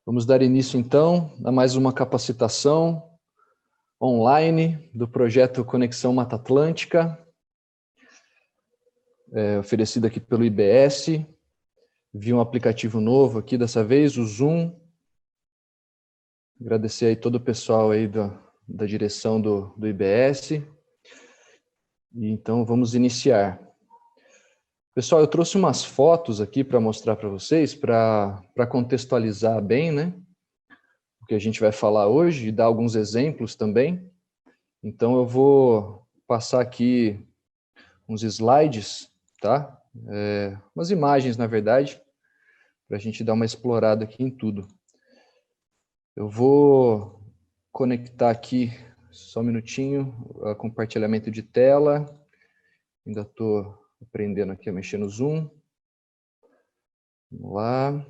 Vamos dar início, então, a mais uma capacitação online do projeto Conexão Mata Atlântica, oferecido aqui pelo IBS. Vi um aplicativo novo aqui, dessa vez, o Zoom. Agradecer aí todo o pessoal aí da direção do IBS. E, então, vamos iniciar. Pessoal, eu trouxe umas fotos aqui para mostrar para vocês, para contextualizar bem, né? O que a gente vai falar hoje e dar alguns exemplos também. Então, eu vou passar aqui uns slides, tá? Umas imagens, na verdade, para a gente dar uma explorada aqui em tudo. Eu vou conectar aqui, só um minutinho, compartilhamento de tela. Ainda estou aprendendo aqui a mexer no Zoom. Vamos lá.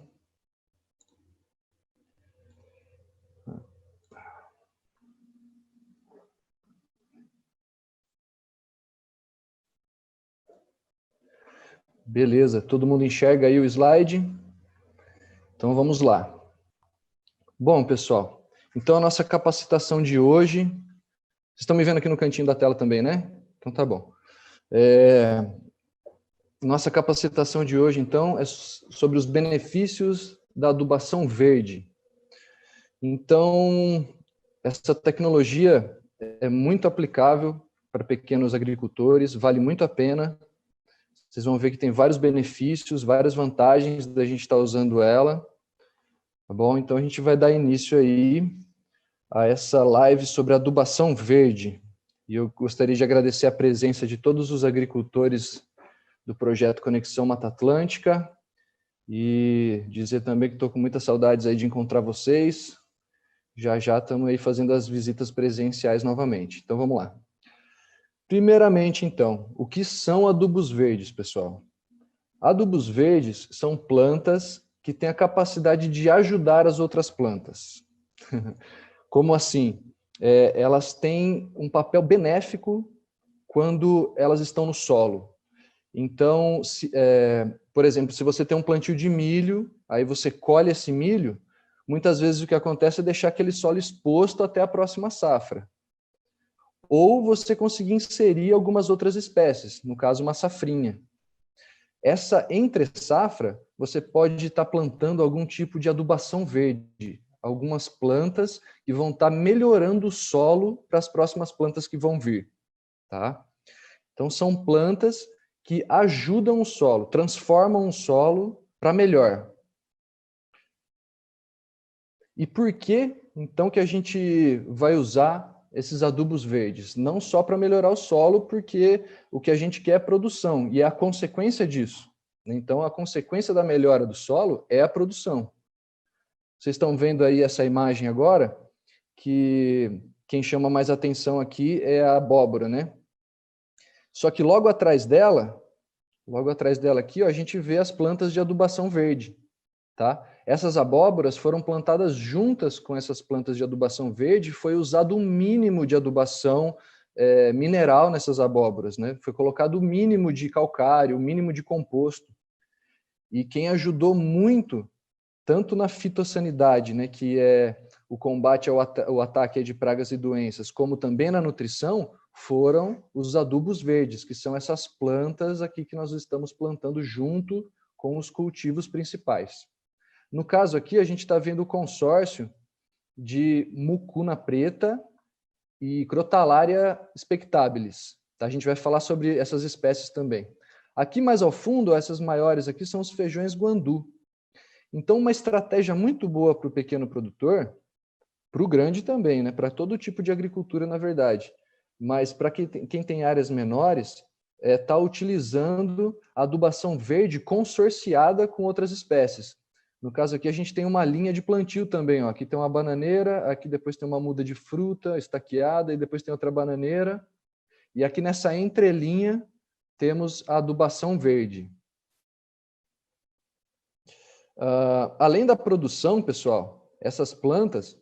Beleza, todo mundo enxerga aí o slide? Então vamos lá. Bom, pessoal, então a nossa capacitação de hoje... Vocês estão me vendo aqui no cantinho da tela também, né? Então tá bom. Nossa capacitação de hoje, então, é sobre os benefícios da adubação verde. Então, essa tecnologia é muito aplicável para pequenos agricultores, vale muito a pena. Vocês vão ver que tem vários benefícios, várias vantagens da gente estar usando ela. Tá bom? Então, a gente vai dar início aí a essa live sobre adubação verde. E eu gostaria de agradecer a presença de todos os agricultores do projeto Conexão Mata Atlântica e dizer também que estou com muitas saudades aí de encontrar vocês. Já estamos aí fazendo as visitas presenciais novamente. Então, vamos lá. Primeiramente, então, o que são adubos verdes, pessoal? Adubos verdes são plantas que têm a capacidade de ajudar as outras plantas. Como assim? Elas têm um papel benéfico quando elas estão no solo. Então, por exemplo, se você tem um plantio de milho, aí você colhe esse milho, muitas vezes o que acontece é deixar aquele solo exposto até a próxima safra. Ou você conseguir inserir algumas outras espécies, no caso uma safrinha. Essa entre safra, você pode estar plantando algum tipo de adubação verde, algumas plantas que vão estar melhorando o solo para as próximas plantas que vão vir, tá? Então são plantas que ajudam o solo, transformam o solo para melhor. E por que, então, que a gente vai usar esses adubos verdes? Não só para melhorar o solo, porque o que a gente quer é produção, e é a consequência disso. Então, a consequência da melhora do solo é a produção. Vocês estão vendo aí essa imagem agora, que quem chama mais atenção aqui é a abóbora, né? Só que logo atrás dela aqui, ó, a gente vê as plantas de adubação verde, tá? Essas abóboras foram plantadas juntas com essas plantas de adubação verde, foi usado um mínimo de adubação mineral nessas abóboras, né? Foi colocado o mínimo de calcário, o mínimo de composto. E quem ajudou muito, tanto na fitossanidade, né, que é o combate ao ataque de pragas e doenças, como também na nutrição, foram os adubos verdes, que são essas plantas aqui que nós estamos plantando junto com os cultivos principais. No caso aqui, a gente está vendo o consórcio de mucuna preta e Crotalaria spectabilis. Tá? A gente vai falar sobre essas espécies também. Aqui mais ao fundo, essas maiores aqui são os feijões guandu. Então, uma estratégia muito boa para o pequeno produtor, para o grande também, né? Para todo tipo de agricultura, na verdade. Mas para quem tem áreas menores, está utilizando a adubação verde consorciada com outras espécies. No caso aqui, a gente tem uma linha de plantio também. Ó. Aqui tem uma bananeira, aqui depois tem uma muda de fruta estaqueada, e depois tem outra bananeira. E aqui nessa entrelinha, temos a adubação verde. Além da produção, pessoal, essas plantas,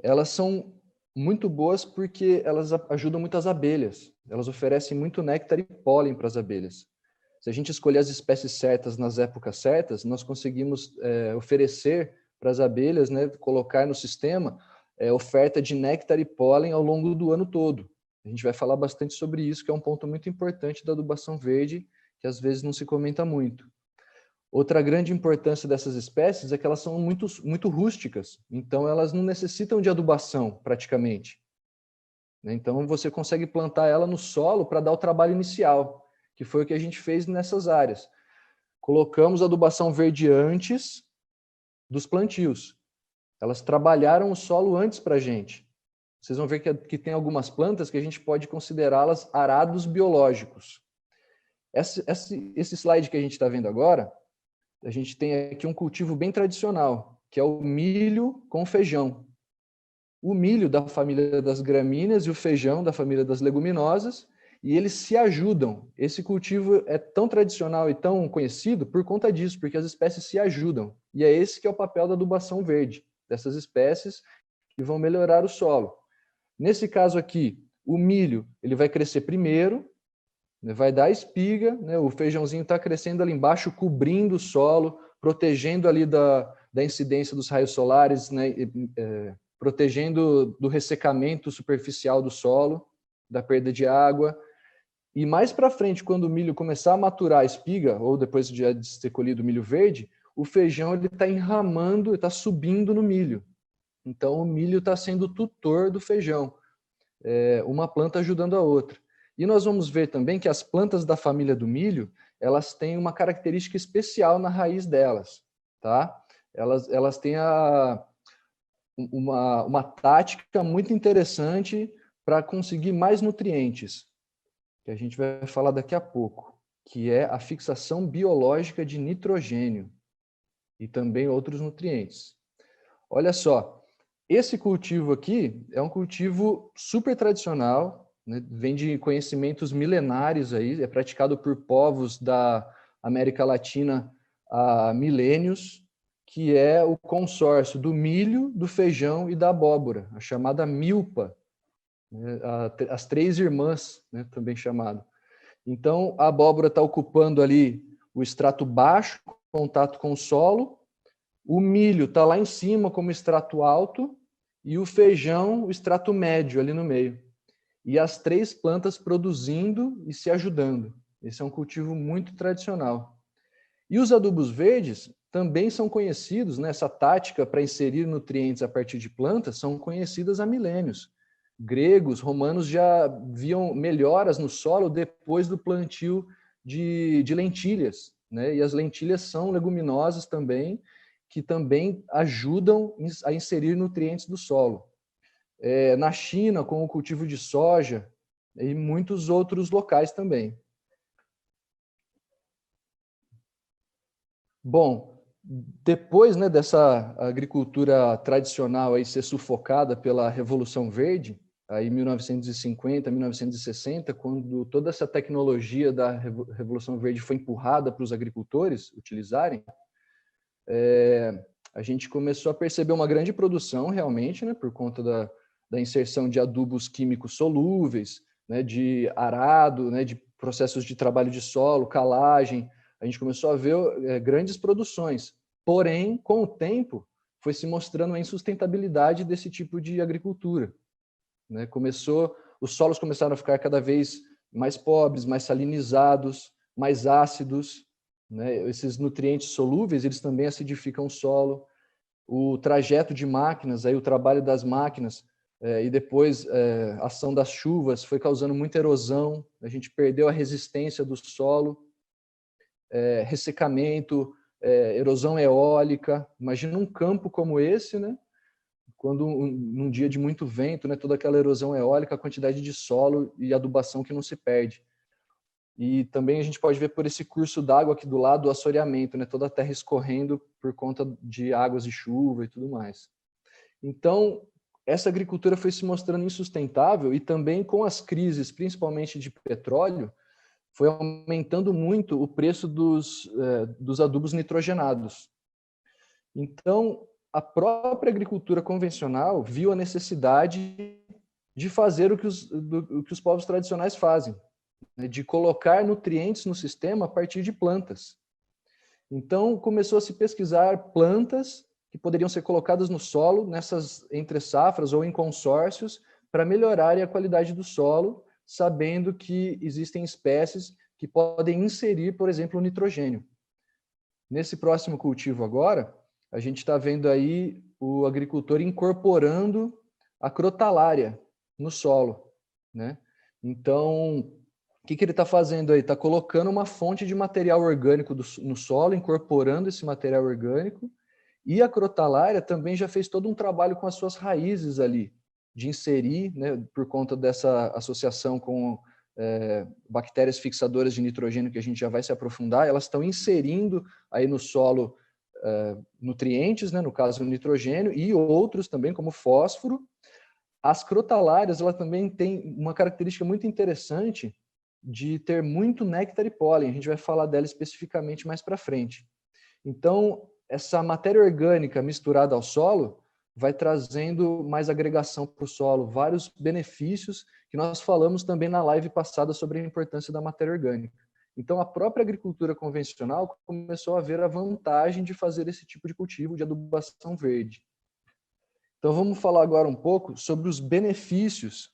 elas são muito boas porque elas ajudam muito as abelhas. Elas oferecem muito néctar e pólen para as abelhas. Se a gente escolher as espécies certas nas épocas certas, nós conseguimos oferecer para as abelhas, né, colocar no sistema oferta de néctar e pólen ao longo do ano todo. A gente vai falar bastante sobre isso, que é um ponto muito importante da adubação verde, que às vezes não se comenta muito. Outra grande importância dessas espécies é que elas são muito rústicas, então elas não necessitam de adubação, praticamente. Então você consegue plantar ela no solo para dar o trabalho inicial, que foi o que a gente fez nessas áreas. Colocamos adubação verde antes dos plantios. Elas trabalharam o solo antes para a gente. Vocês vão ver que tem algumas plantas que a gente pode considerá-las arados biológicos. Esse slide que a gente está vendo agora, a gente tem aqui um cultivo bem tradicional, que é o milho com feijão. O milho da família das gramíneas e o feijão da família das leguminosas, e eles se ajudam. Esse cultivo é tão tradicional e tão conhecido por conta disso, porque as espécies se ajudam. E é esse que é o papel da adubação verde, dessas espécies que vão melhorar o solo. Nesse caso aqui, o milho ele vai crescer primeiro, vai dar espiga, né? O feijãozinho está crescendo ali embaixo, cobrindo o solo, protegendo ali da incidência dos raios solares, né? Protegendo do ressecamento superficial do solo, da perda de água. E mais para frente, quando o milho começar a maturar a espiga, ou depois de ter colhido o milho verde, o feijão está enramando, está subindo no milho. Então, o milho está sendo o tutor do feijão, uma planta ajudando a outra. E nós vamos ver também que as plantas da família do milho, elas têm uma característica especial na raiz delas, tá? Elas têm uma tática muito interessante para conseguir mais nutrientes, que a gente vai falar daqui a pouco, que é a fixação biológica de nitrogênio e também outros nutrientes. Olha só, esse cultivo aqui é um cultivo super tradicional, né? Vem de conhecimentos milenares aí, é praticado por povos da América Latina há milênios, que é o consórcio do milho, do feijão e da abóbora, a chamada milpa, né? As três irmãs, né? Também chamado. Então, a abóbora está ocupando ali o extrato baixo, contato com o solo, o milho está lá em cima como extrato alto e o feijão, o extrato médio ali no meio. E as três plantas produzindo e se ajudando. Esse é um cultivo muito tradicional. E os adubos verdes também são conhecidos, né? Essa tática para inserir nutrientes a partir de plantas são conhecidas há milênios. Gregos, romanos já viam melhoras no solo depois do plantio de lentilhas, né? E as lentilhas são leguminosas também, que também ajudam a inserir nutrientes do solo. Na China, com o cultivo de soja e muitos outros locais também. Bom, depois, né, dessa agricultura tradicional aí ser sufocada pela Revolução Verde, aí em 1950, 1960, quando toda essa tecnologia da Revolução Verde foi empurrada para os agricultores utilizarem, a gente começou a perceber uma grande produção realmente, né, por conta da inserção de adubos químicos solúveis, né, de arado, né, de processos de trabalho de solo, calagem. A gente começou a ver grandes produções. Porém, com o tempo, foi se mostrando a insustentabilidade desse tipo de agricultura, né? Os solos começaram a ficar cada vez mais pobres, mais salinizados, mais ácidos, né? Esses nutrientes solúveis, eles também acidificam o solo. O trajeto de máquinas, aí o trabalho das máquinas e depois a ação das chuvas foi causando muita erosão, a gente perdeu a resistência do solo, ressecamento, erosão eólica. Imagina um campo como esse, né? Quando num dia de muito vento, né, toda aquela erosão eólica, a quantidade de solo e adubação que não se perde. E também a gente pode ver por esse curso d'água aqui do lado o assoreamento, né, toda a terra escorrendo por conta de águas de chuva e tudo mais. Então, essa agricultura foi se mostrando insustentável e também com as crises, principalmente de petróleo, foi aumentando muito o preço dos adubos nitrogenados. Então, a própria agricultura convencional viu a necessidade de fazer o que os povos tradicionais fazem, né, de colocar nutrientes no sistema a partir de plantas. Então, começou a se pesquisar plantas que poderiam ser colocadas no solo, nessas entre-safras ou em consórcios, para melhorarem a qualidade do solo, sabendo que existem espécies que podem inserir, por exemplo, o nitrogênio. Nesse próximo cultivo agora, a gente está vendo aí o agricultor incorporando a crotalária no solo, né? Então, o que ele está fazendo aí? Está colocando uma fonte de material orgânico no solo, incorporando esse material orgânico, e a crotalária também já fez todo um trabalho com as suas raízes ali, de inserir, né, por conta dessa associação com bactérias fixadoras de nitrogênio, que a gente já vai se aprofundar, elas estão inserindo aí no solo nutrientes, né, no caso o nitrogênio, e outros também, como fósforo. As crotalárias, ela também tem uma característica muito interessante de ter muito néctar e pólen. A gente vai falar dela especificamente mais para frente. Então, essa matéria orgânica misturada ao solo vai trazendo mais agregação para o solo, vários benefícios que nós falamos também na live passada sobre a importância da matéria orgânica. Então, a própria agricultura convencional começou a ver a vantagem de fazer esse tipo de cultivo de adubação verde. Então, vamos falar agora um pouco sobre os benefícios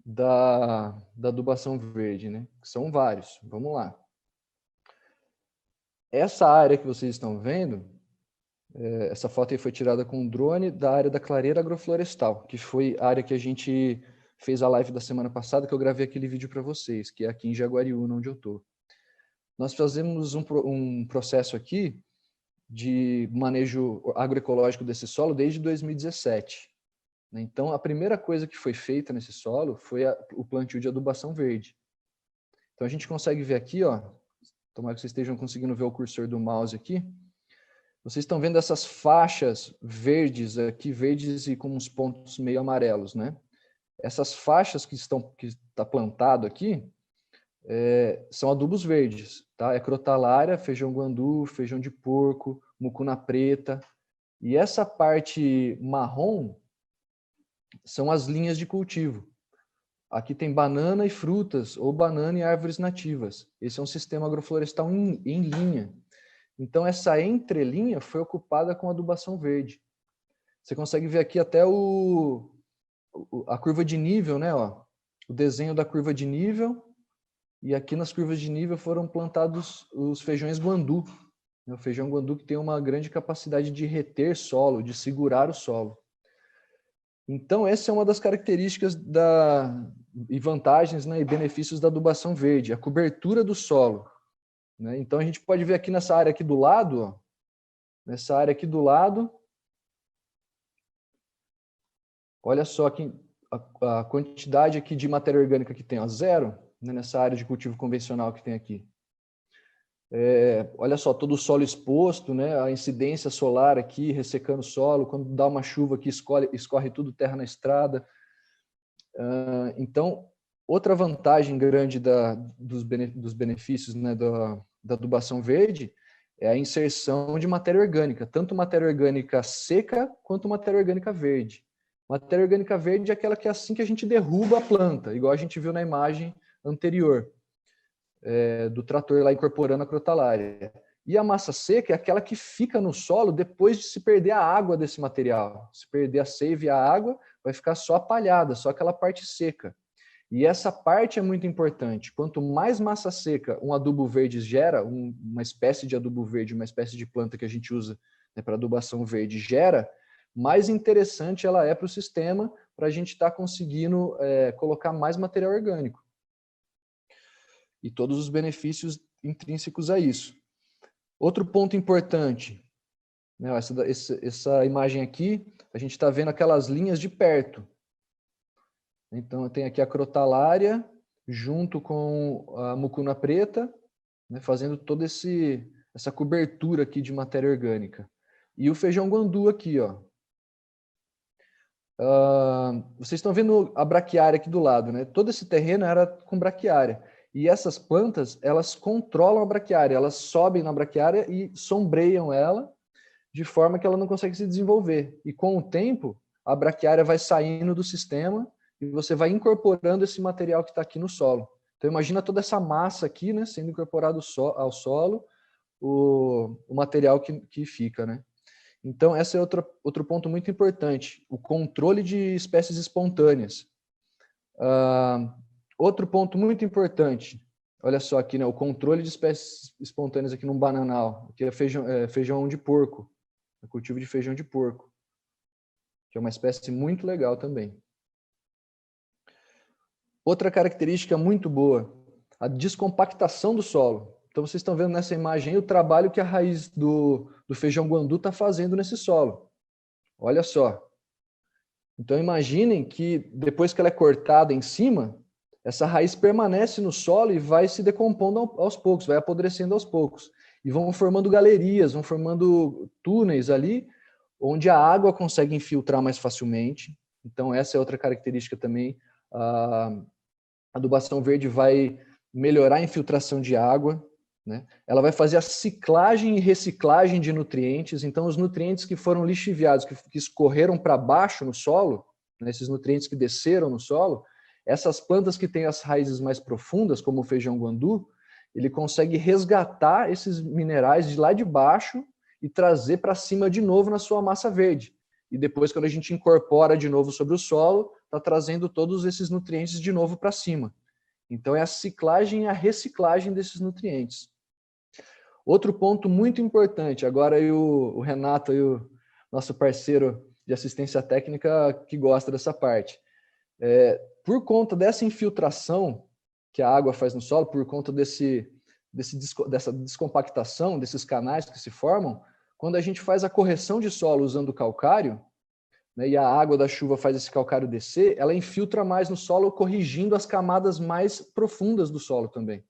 da adubação verde, né? Que são vários. Vamos lá. Essa área que vocês estão vendo, essa foto aí foi tirada com um drone da área da clareira agroflorestal, que foi a área que a gente fez a live da semana passada, que eu gravei aquele vídeo para vocês, que é aqui em Jaguariúna, onde eu estou. Nós fazemos um processo aqui de manejo agroecológico desse solo desde 2017. Então, a primeira coisa que foi feita nesse solo foi o plantio de adubação verde. Então, a gente consegue ver aqui, ó, tomara que vocês estejam conseguindo ver o cursor do mouse aqui. Vocês estão vendo essas faixas verdes aqui, verdes e com uns pontos meio amarelos, né? Essas faixas que está plantado aqui são adubos verdes, tá? É crotalária, feijão guandu, feijão de porco, mucuna preta. E essa parte marrom são as linhas de cultivo. Aqui tem banana e frutas, ou banana e árvores nativas. Esse é um sistema agroflorestal em linha. Então, essa entrelinha foi ocupada com adubação verde. Você consegue ver aqui até a curva de nível, né? Ó, o desenho da curva de nível. E aqui nas curvas de nível foram plantados os feijões guandu. O feijão guandu que tem uma grande capacidade de reter solo, de segurar o solo. Então, essa é uma das características e vantagens, né, e benefícios da adubação verde, a cobertura do solo. Né? Então, a gente pode ver aqui nessa área aqui do lado, ó, nessa área aqui do lado, olha só aqui, a quantidade aqui de matéria orgânica que tem, ó, 0, né, nessa área de cultivo convencional que tem aqui. Olha só, todo o solo exposto, né, a incidência solar aqui, ressecando o solo, quando dá uma chuva aqui, escorre tudo terra na estrada. Então, outra vantagem grande dos benefícios, né, da adubação verde é a inserção de matéria orgânica, tanto matéria orgânica seca quanto matéria orgânica verde. Matéria orgânica verde é aquela que é assim que a gente derruba a planta, igual a gente viu na imagem anterior. Do trator lá incorporando a crotalária. E a massa seca é aquela que fica no solo depois de se perder a água desse material. Se perder a seiva e a água, vai ficar só a palhada, só aquela parte seca. E essa parte é muito importante. Quanto mais massa seca um adubo verde gera, uma espécie de adubo verde, uma espécie de planta que a gente usa, né, para adubação verde gera, mais interessante ela é para o sistema, para a gente estar conseguindo colocar mais material orgânico. E todos os benefícios intrínsecos a isso. Outro ponto importante, né, essa imagem aqui, a gente está vendo aquelas linhas de perto. Então, eu tenho aqui a crotalária, junto com a mucuna preta, né, fazendo toda essa cobertura aqui de matéria orgânica. E o feijão guandu aqui, ó. Vocês estão vendo a braquiária aqui do lado, né? Todo esse terreno era com braquiária. E essas plantas, elas controlam a braquiária, elas sobem na braquiária e sombreiam ela, de forma que ela não consegue se desenvolver. E com o tempo, a braquiária vai saindo do sistema e você vai incorporando esse material que está aqui no solo. Então, imagina toda essa massa aqui, né, sendo incorporado ao solo, o material que fica, né? Então, esse é outro ponto muito importante, o controle de espécies espontâneas. Outro ponto muito importante, olha só aqui, né, o controle de espécies espontâneas aqui no bananal, que é feijão de porco, o cultivo de feijão de porco, que é uma espécie muito legal também. Outra característica muito boa, a descompactação do solo. Então, vocês estão vendo nessa imagem aí o trabalho que a raiz do feijão guandu está fazendo nesse solo. Olha só. Então, imaginem que depois que ela é cortada em cima, essa raiz permanece no solo e vai se decompondo aos poucos, vai apodrecendo aos poucos. E vão formando galerias, vão formando túneis ali, onde a água consegue infiltrar mais facilmente. Então, essa é outra característica também. A adubação verde vai melhorar a infiltração de água, né? Ela vai fazer a ciclagem e reciclagem de nutrientes. Então, os nutrientes que foram lixiviados, que escorreram para baixo no solo, né, esses nutrientes que desceram no solo, essas plantas que têm as raízes mais profundas, como o feijão guandu, ele consegue resgatar esses minerais de lá de baixo e trazer para cima de novo na sua massa verde. E depois, quando a gente incorpora de novo sobre o solo, está trazendo todos esses nutrientes de novo para cima. Então, é a ciclagem e a reciclagem desses nutrientes. Outro ponto muito importante, agora aí o Renato, aí o nosso parceiro de assistência técnica que gosta dessa parte. Por conta dessa infiltração que a água faz no solo, por conta dessa descompactação, desses canais que se formam, quando a gente faz a correção de solo usando calcário, né, e a água da chuva faz esse calcário descer, ela infiltra mais no solo, corrigindo as camadas mais profundas do solo também.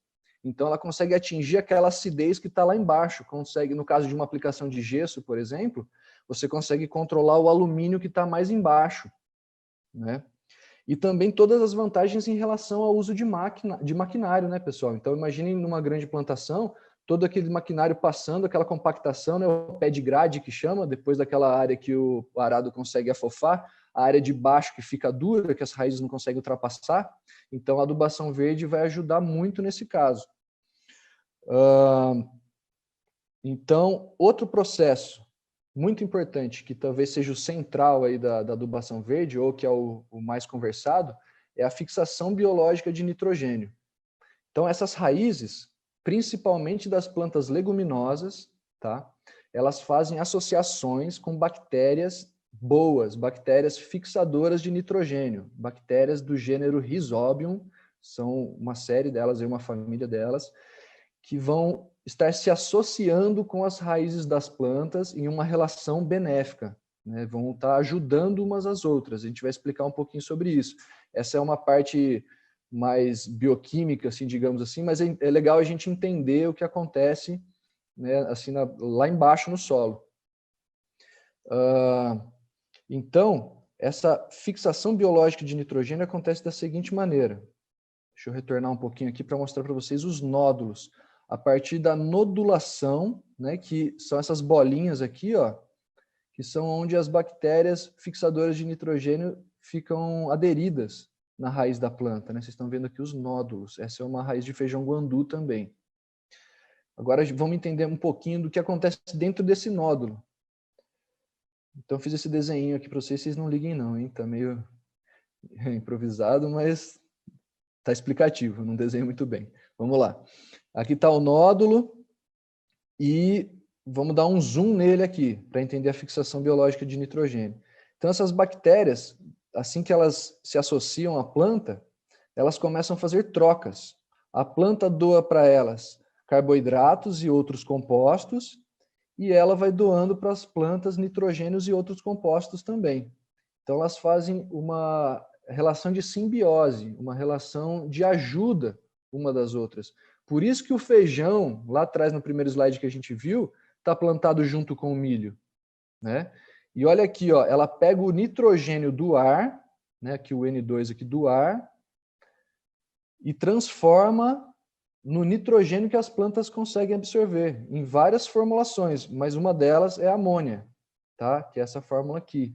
Então, ela consegue atingir aquela acidez que está lá embaixo. Consegue, no caso de uma aplicação de gesso, por exemplo, você consegue controlar o alumínio que está mais embaixo, né? E também todas as vantagens em relação ao uso de maquinário, né, pessoal? Então, imaginem numa grande plantação, todo aquele maquinário passando, aquela compactação, né, o pé de grade que chama, depois daquela área que o arado consegue afofar, a área de baixo que fica dura, que as raízes não conseguem ultrapassar. Então, a adubação verde vai ajudar muito nesse caso. Então, outro processo muito importante, que talvez seja o central aí da adubação verde, ou que é o mais conversado, é a fixação biológica de nitrogênio. Então, essas raízes, principalmente das plantas leguminosas, tá? Elas fazem associações com bactérias boas, bactérias fixadoras de nitrogênio, bactérias do gênero Rhizobium, são uma série delas, uma família delas, que vão estar se associando com as raízes das plantas em uma relação benéfica, né? Vão estar ajudando umas às outras. A gente vai explicar um pouquinho sobre isso. Essa é uma parte mais bioquímica, assim, digamos assim, mas é legal a gente entender o que acontece, né, assim, lá embaixo no solo. Então, essa fixação biológica de nitrogênio acontece da seguinte maneira. Deixa eu retornar um pouquinho aqui para mostrar para vocês os nódulos. A partir da nodulação, né, que são essas bolinhas aqui, ó, que são onde as bactérias fixadoras de nitrogênio ficam aderidas na raiz da planta, né? Vocês estão vendo aqui os nódulos. Essa é uma raiz de feijão guandu também. Agora vamos entender um pouquinho do que acontece dentro desse nódulo. Então eu fiz esse desenho aqui para vocês não liguem não, hein? Tá meio improvisado, mas tá explicativo, não desenho muito bem. Vamos lá. Aqui está o nódulo e vamos dar um zoom nele aqui para entender a fixação biológica de nitrogênio. Então essas bactérias, assim que elas se associam à planta, elas começam a fazer trocas. A planta doa para elas carboidratos e outros compostos e ela vai doando para as plantas nitrogênios e outros compostos também. Então elas fazem uma relação de simbiose, uma relação de ajuda uma das outras. Por isso que o feijão, lá atrás no primeiro slide que a gente viu, está plantado junto com o milho, né? E olha aqui, ó, ela pega o nitrogênio do ar, né, aqui o N2 aqui do ar, e transforma no nitrogênio que as plantas conseguem absorver, em várias formulações, mas uma delas é a amônia, tá? Que é essa fórmula aqui.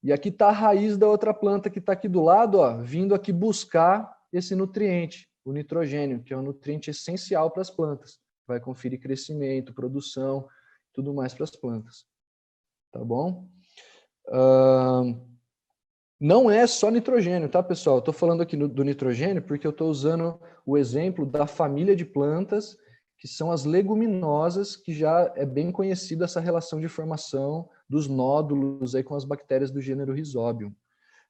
E aqui está a raiz da outra planta que está aqui do lado, ó, vindo aqui buscar esse nutriente, o nitrogênio, que é um nutriente essencial para as plantas. Vai conferir crescimento, produção, tudo mais para as plantas. tá bom? Não é só nitrogênio, tá, pessoal? Eu estou falando aqui do nitrogênio porque eu estou usando o exemplo da família de plantas que são as leguminosas, que já é bem conhecida essa relação de formação dos nódulos aí com as bactérias do gênero Rhizobium.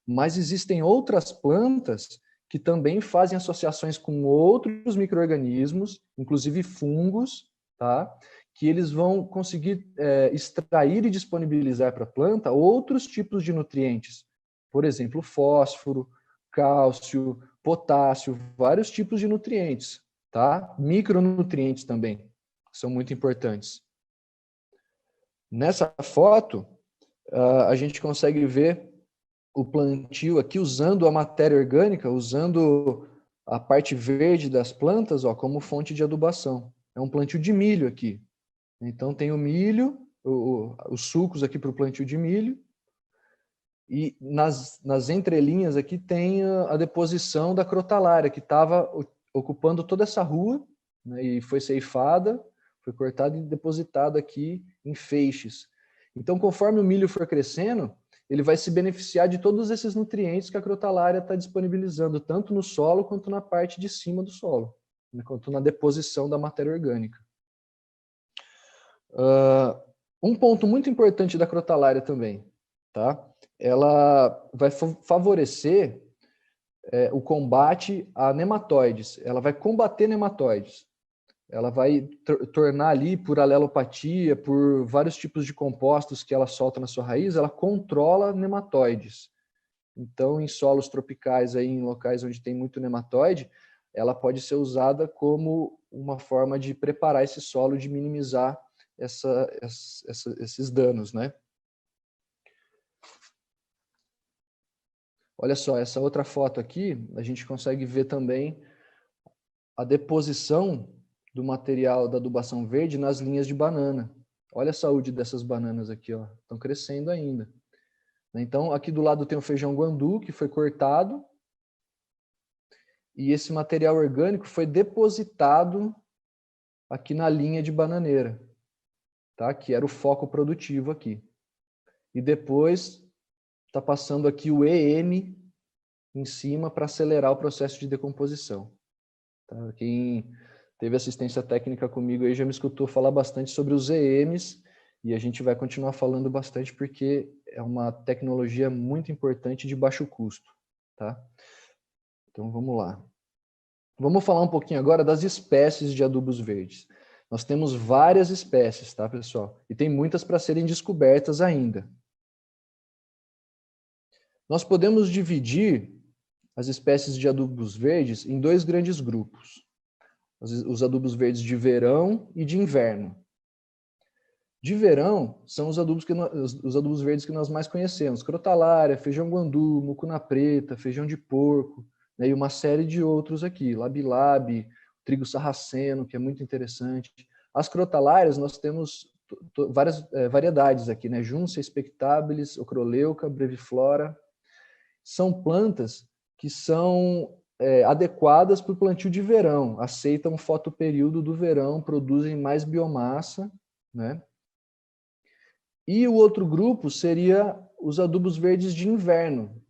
Mas existem outras plantas que também fazem associações com outros micro-organismos, inclusive fungos, tá? Que eles vão conseguir extrair e disponibilizar para a planta outros tipos de nutrientes. Por exemplo, fósforo, cálcio, potássio, vários tipos de nutrientes, tá? Micronutrientes também, que são muito importantes. Nessa foto, a gente consegue ver o plantio aqui usando a matéria orgânica, usando a parte verde das plantas, ó, como fonte de adubação. É um plantio de milho aqui. Então tem o milho, os sulcos aqui para o plantio de milho, e nas entrelinhas aqui tem a deposição da crotalária, que estava ocupando toda essa rua, né, e foi ceifada, foi cortada e depositada aqui em feixes. Então, conforme o milho for crescendo, ele vai se beneficiar de todos esses nutrientes que a crotalária está disponibilizando, tanto no solo quanto na parte de cima do solo, né, quanto na deposição da matéria orgânica. Um ponto muito importante da crotalária também, tá? Ela vai favorecer o combate a nematóides, ela vai combater nematóides, ela vai tornar ali, por alelopatia, por vários tipos de compostos que ela solta na sua raiz, ela controla nematóides. Então, em solos tropicais, aí, em locais onde tem muito nematóide, ela pode ser usada como uma forma de preparar esse solo, de minimizar esses danos, né? Olha só, essa outra foto aqui, a gente consegue ver também a deposição do material da adubação verde nas linhas de banana. Olha a saúde dessas bananas aqui, ó, estão crescendo ainda. Então, aqui do lado tem o feijão guandu, que foi cortado, e esse material orgânico foi depositado aqui na linha de bananeira, tá? Que era o foco produtivo aqui. E depois está passando aqui o EM em cima para acelerar o processo de decomposição. Tá? Quem teve assistência técnica comigo aí já me escutou falar bastante sobre os EMs, e a gente vai continuar falando bastante porque é uma tecnologia muito importante de baixo custo. Tá? Então vamos lá. Vamos falar um pouquinho agora das espécies de adubos verdes. Nós temos várias espécies, tá, pessoal? E tem muitas para serem descobertas ainda. Nós podemos dividir as espécies de adubos verdes em dois grandes grupos. Os adubos verdes de verão e de inverno. De verão são os adubos verdes que nós mais conhecemos. Crotalária, feijão guandu, mucuna preta, feijão de porco, né, e uma série de outros aqui. Labi-labi, trigo sarraceno, que é muito interessante. As crotalárias nós temos várias variedades aqui, né? Juncia spectabilis, ocroleuca, breviflora. São plantas que são adequadas para o plantio de verão, aceitam o fotoperíodo do verão, produzem mais biomassa, né? E o outro grupo seria os adubos verdes de inverno,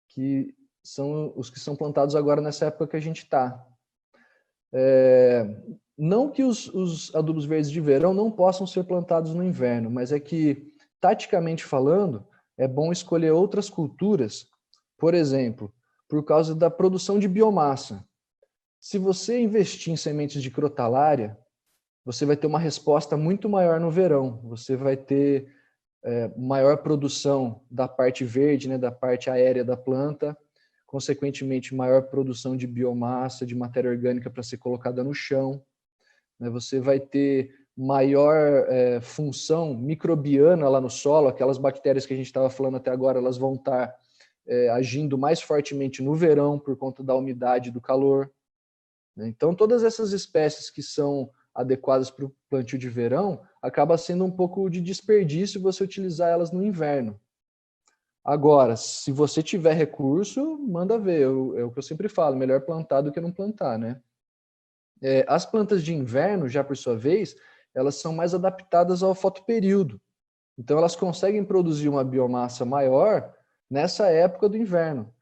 que são os que são plantados agora nessa época que a gente está. Não que os adubos verdes de verão não possam ser plantados no inverno, mas é que, taticamente falando, é bom escolher outras culturas, por exemplo, por causa da produção de biomassa. Se você investir em sementes de crotalária, você vai ter uma resposta muito maior no verão. Você vai ter maior produção da parte verde, né, da parte aérea da planta, consequentemente maior produção de biomassa, de matéria orgânica para ser colocada no chão. Né, você vai ter maior função microbiana lá no solo, aquelas bactérias que a gente estava falando até agora, elas vão estar agindo mais fortemente no verão por conta da umidade e do calor. Então, todas essas espécies que são adequadas para o plantio de verão, acaba sendo um pouco de desperdício você utilizar elas no inverno. Agora, se você tiver recurso, manda ver. É o que eu sempre falo, melhor plantar do que não plantar, né? As plantas de inverno, já por sua vez, elas são mais adaptadas ao fotoperíodo. Então, elas conseguem produzir uma biomassa maior nessa época do inverno.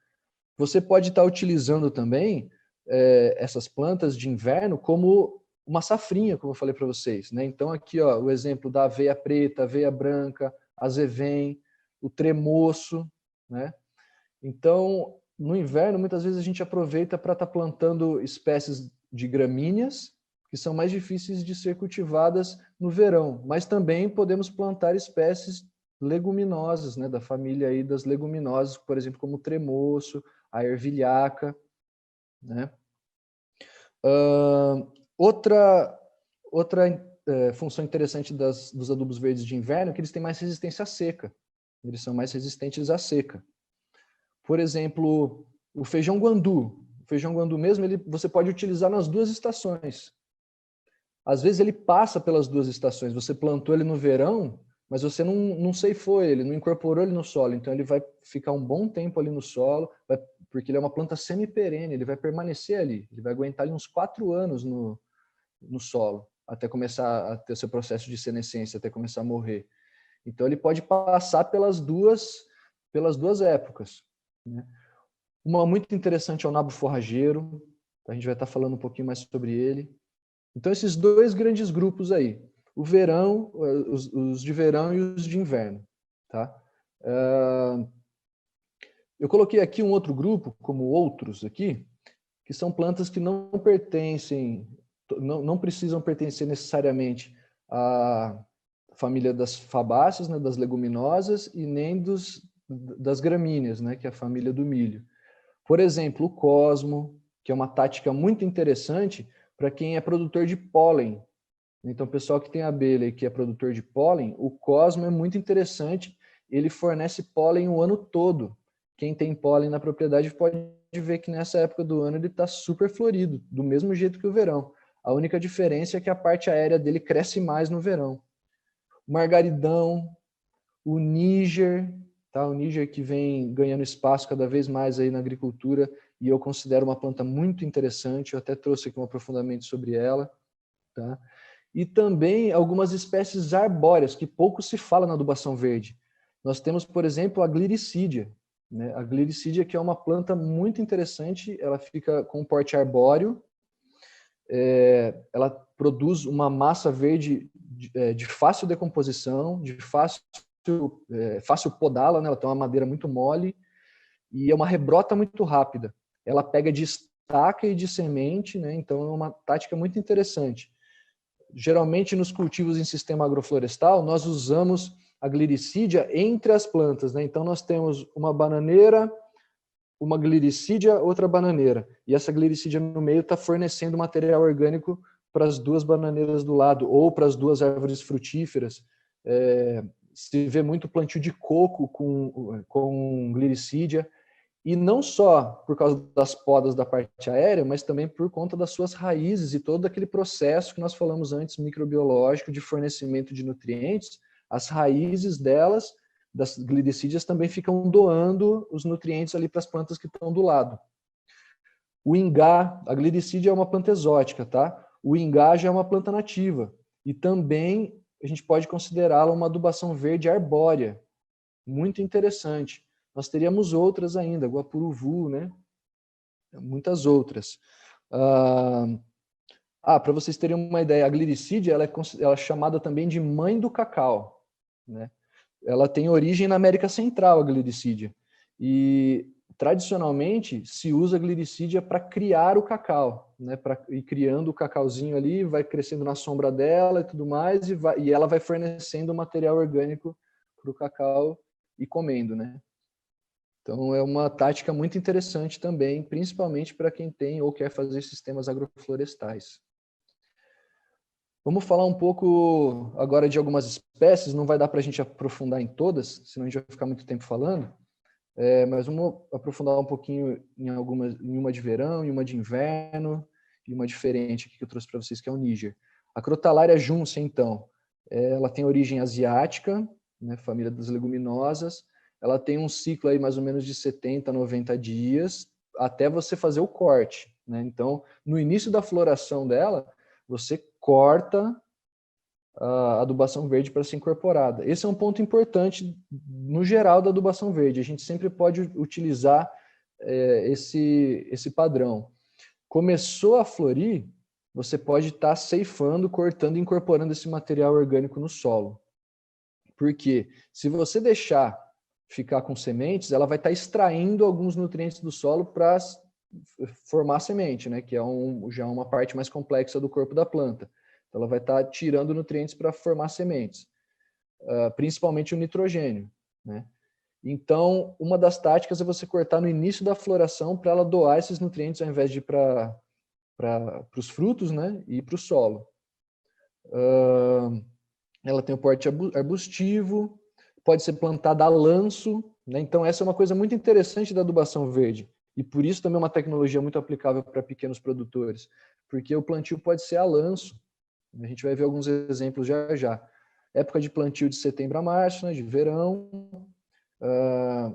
Você pode estar utilizando também essas plantas de inverno como uma safrinha, como eu falei para vocês, né? Então, aqui, ó, o exemplo da aveia preta, aveia branca, azevém, o tremoço, né? Então, no inverno, muitas vezes a gente aproveita para estar plantando espécies de gramíneas, que são mais difíceis de ser cultivadas no verão, mas também podemos plantar espécies leguminosas, né, da família aí das leguminosas, por exemplo, como o tremoço, a ervilhaca, né? Outra função interessante dos adubos verdes de inverno é que eles têm mais resistência à seca. Eles são mais resistentes à seca. Por exemplo, o feijão guandu. O feijão guandu mesmo, você pode utilizar nas duas estações. Às vezes ele passa pelas duas estações. Você plantou ele no verão, mas você não ceifou ele, não incorporou ele no solo. Então ele vai ficar um bom tempo ali no solo, porque ele é uma planta semi-perene, ele vai permanecer ali. Ele vai aguentar ali uns 4 anos no solo, até começar a ter seu processo de senescência, até começar a morrer. Então ele pode passar pelas duas épocas, né? Uma muito interessante é o nabo forrageiro, a gente vai estar falando um pouquinho mais sobre ele. Então esses dois grandes grupos aí, o verão, os de verão e os de inverno, tá? Eu coloquei aqui um outro grupo, como outros aqui, que são plantas que não pertencem, não precisam pertencer necessariamente à família das fabáceas, né, das leguminosas, e nem das gramíneas, né, que é a família do milho. Por exemplo, o cosmo, que é uma tática muito interessante para quem é produtor de pólen. Então, o pessoal que tem abelha e que é produtor de pólen, o cosmo é muito interessante, ele fornece pólen o ano todo. Quem tem pólen na propriedade pode ver que nessa época do ano ele está super florido, do mesmo jeito que o verão. A única diferença é que a parte aérea dele cresce mais no verão. O margaridão, o níger, tá? O níger que vem ganhando espaço cada vez mais aí na agricultura e eu considero uma planta muito interessante, eu até trouxe aqui um aprofundamento sobre ela, tá? E também algumas espécies arbóreas, que pouco se fala na adubação verde. Nós temos, por exemplo, a gliricídia, né? A gliricídia, que é uma planta muito interessante, ela fica com um porte arbóreo, ela produz uma massa verde de fácil decomposição, de fácil podá-la, né? Ela tem uma madeira muito mole e é uma rebrota muito rápida. Ela pega de estaca e de semente, né? Então é uma tática muito interessante. Geralmente nos cultivos em sistema agroflorestal, nós usamos a gliricídia entre as plantas, né? Então nós temos uma bananeira, uma gliricídia, outra bananeira. E essa gliricídia no meio está fornecendo material orgânico para as duas bananeiras do lado, ou para as duas árvores frutíferas. Se vê muito plantio de coco com gliricídia, e não só por causa das podas da parte aérea, mas também por conta das suas raízes e todo aquele processo que nós falamos antes, microbiológico, de fornecimento de nutrientes. As raízes delas, das gliricídias, também ficam doando os nutrientes ali para as plantas que estão do lado. O ingá, a gliricídia é uma planta exótica, tá? O ingá já é uma planta nativa. E também a gente pode considerá-la uma adubação verde arbórea. Muito interessante. Nós teríamos outras ainda, guapuruvu, né? Muitas outras. Para vocês terem uma ideia, a gliricídia ela é chamada também de mãe do cacau, né? Ela tem origem na América Central, a gliricídia. E tradicionalmente se usa a gliricídia para criar o cacau, né? Para ir criando o cacauzinho ali, vai crescendo na sombra dela e tudo mais, e ela vai fornecendo material orgânico para o cacau e comendo, né? Então é uma tática muito interessante também, principalmente para quem tem ou quer fazer sistemas agroflorestais. Vamos falar um pouco agora de algumas espécies, não vai dar para a gente aprofundar em todas, senão a gente vai ficar muito tempo falando, mas vamos aprofundar um pouquinho em uma de verão, em uma de inverno, e uma diferente aqui que eu trouxe para vocês, que é o Níger. A Crotalária juncia, então, ela tem origem asiática, né, família das leguminosas, ela tem um ciclo aí mais ou menos de 70 a 90 dias, até você fazer o corte, né? Então, no início da floração dela, você corta a adubação verde para ser incorporada. Esse é um ponto importante no geral da adubação verde. A gente sempre pode utilizar esse padrão. Começou a florir, você pode estar ceifando, cortando e incorporando esse material orgânico no solo. Porque se você deixar ficar com sementes, ela vai estar extraindo alguns nutrientes do solo para formar semente, né? Que é já uma parte mais complexa do corpo da planta. Então, ela vai estar tirando nutrientes para formar sementes, principalmente o nitrogênio, né? Então, uma das táticas é você cortar no início da floração para ela doar esses nutrientes ao invés de ir para os frutos, né? E para o solo. Ela tem o porte arbustivo, pode ser plantada a lanço, né? Então essa é uma coisa muito interessante da adubação verde, e por isso também é uma tecnologia muito aplicável para pequenos produtores, porque o plantio pode ser a lanço. A gente vai ver alguns exemplos já já. Época de plantio de setembro a março, né, de verão.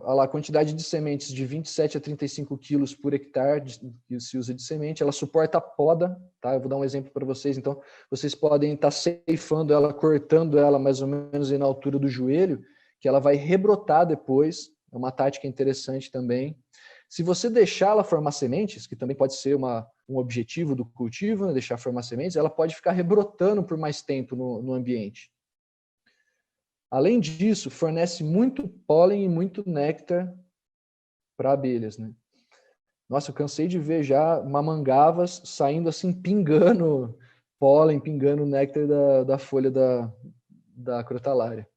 A quantidade de sementes de 27 a 35 quilos por hectare que se usa de semente. Ela suporta a poda, tá? Eu vou dar um exemplo para vocês. Então, vocês podem estar ceifando ela, cortando ela mais ou menos na altura do joelho, que ela vai rebrotar depois. É uma tática interessante também. Se você deixar ela formar sementes, que também pode ser um objetivo do cultivo, né? Deixar formar sementes, ela pode ficar rebrotando por mais tempo no ambiente. Além disso, fornece muito pólen e muito néctar para abelhas, né? Nossa, eu cansei de ver já mamangavas saindo assim, pingando pólen, pingando néctar da folha da crotalária.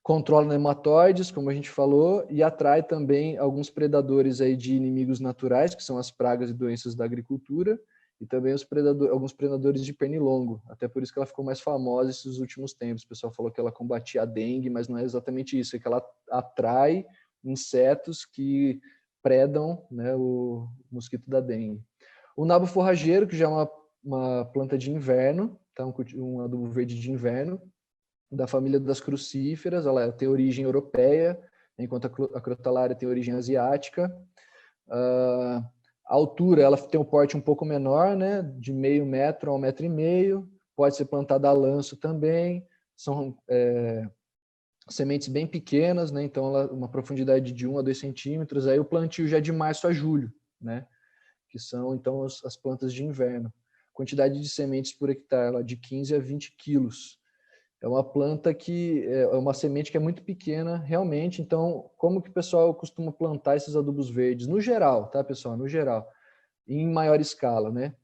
Controla nematóides, como a gente falou, e atrai também alguns predadores aí de inimigos naturais, que são as pragas e doenças da agricultura, e também alguns predadores de pernilongo. Até por isso que ela ficou mais famosa esses últimos tempos. O pessoal falou que ela combatia a dengue, mas não é exatamente isso, é que ela atrai insetos que predam, né, o mosquito da dengue. O nabo forrageiro, que já é uma planta de inverno, tá? Um adubo verde de inverno, da família das crucíferas. Ela tem origem europeia, enquanto a crotalária tem origem asiática. A altura, ela tem um porte um pouco menor, né, de meio metro a 1,5 metro, pode ser plantada a lanço também, são sementes bem pequenas, né, então uma profundidade de 1 a 2 centímetros, aí o plantio já é de março a julho, né, que são então as plantas de inverno. Quantidade de sementes por hectare, de 15 a 20 quilos. É uma planta que é uma semente que é muito pequena, realmente. Então, como que o pessoal costuma plantar esses adubos verdes? No geral, tá, pessoal? No geral, em maior escala, né?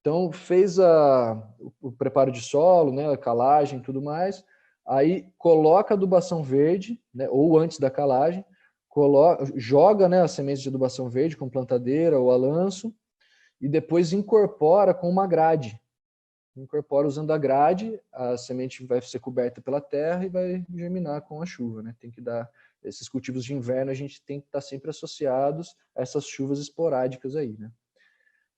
Então, fez o preparo de solo, né, a calagem e tudo mais, aí coloca a adubação verde, né, ou antes da calagem, joga, né, as sementes de adubação verde com plantadeira ou a lanço, e depois incorpora com uma grade. Incorpora usando a grade, a semente vai ser coberta pela terra e vai germinar com a chuva, né? Tem que dar esses cultivos de inverno, a gente tem que estar sempre associados a essas chuvas esporádicas aí, né?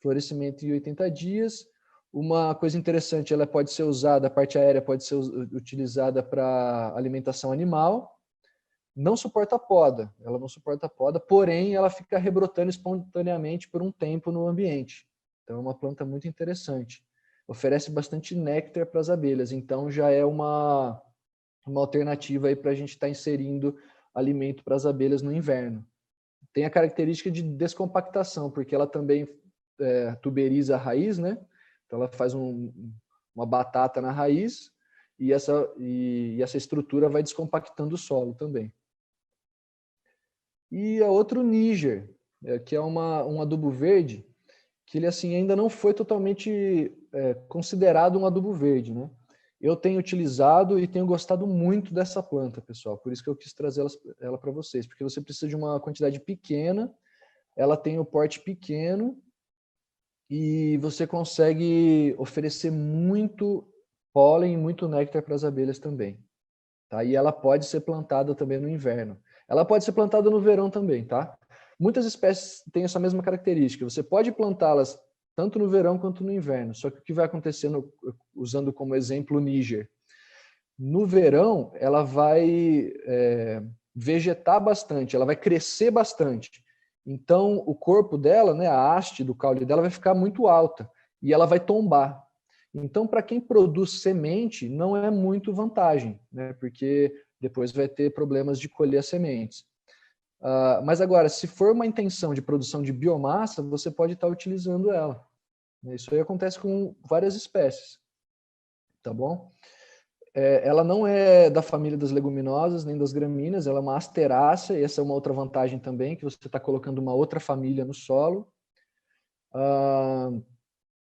Florescimento em 80 dias. Uma coisa interessante, ela pode ser usada, a parte aérea pode ser utilizada para alimentação animal. Não suporta poda, ela não suporta poda, porém ela fica rebrotando espontaneamente por um tempo no ambiente. Então é uma planta muito interessante. Oferece bastante néctar para as abelhas, então já é uma alternativa aí para a gente estar inserindo alimento para as abelhas no inverno. Tem a característica de descompactação, porque ela também tuberiza a raiz, né? Então ela faz uma batata na raiz e essa estrutura vai descompactando o solo também. E a outro Níger, que é um adubo verde, que ele assim ainda não foi totalmente considerado um adubo verde, né? Eu tenho utilizado e tenho gostado muito dessa planta, pessoal. Por isso que eu quis trazer ela para vocês, porque você precisa de uma quantidade pequena, ela tem o porte pequeno e você consegue oferecer muito pólen e muito néctar para as abelhas também. Tá? E ela pode ser plantada também no inverno. Ela pode ser plantada no verão também, tá? Muitas espécies têm essa mesma característica. Você pode plantá-las tanto no verão quanto no inverno. Só que o que vai acontecendo, usando como exemplo o Níger? No verão, ela vai vegetar bastante, ela vai crescer bastante. Então, o corpo dela, né, a haste do caule dela vai ficar muito alta e ela vai tombar. Então, para quem produz semente, não é muito vantagem, né? Porque depois vai ter problemas de colher as sementes. Mas agora, se for uma intenção de produção de biomassa, você pode estar utilizando ela. Isso aí acontece com várias espécies, tá bom? Ela não é da família das leguminosas nem das gramíneas, ela é uma asterácea, e essa é uma outra vantagem também, que você está colocando uma outra família no solo.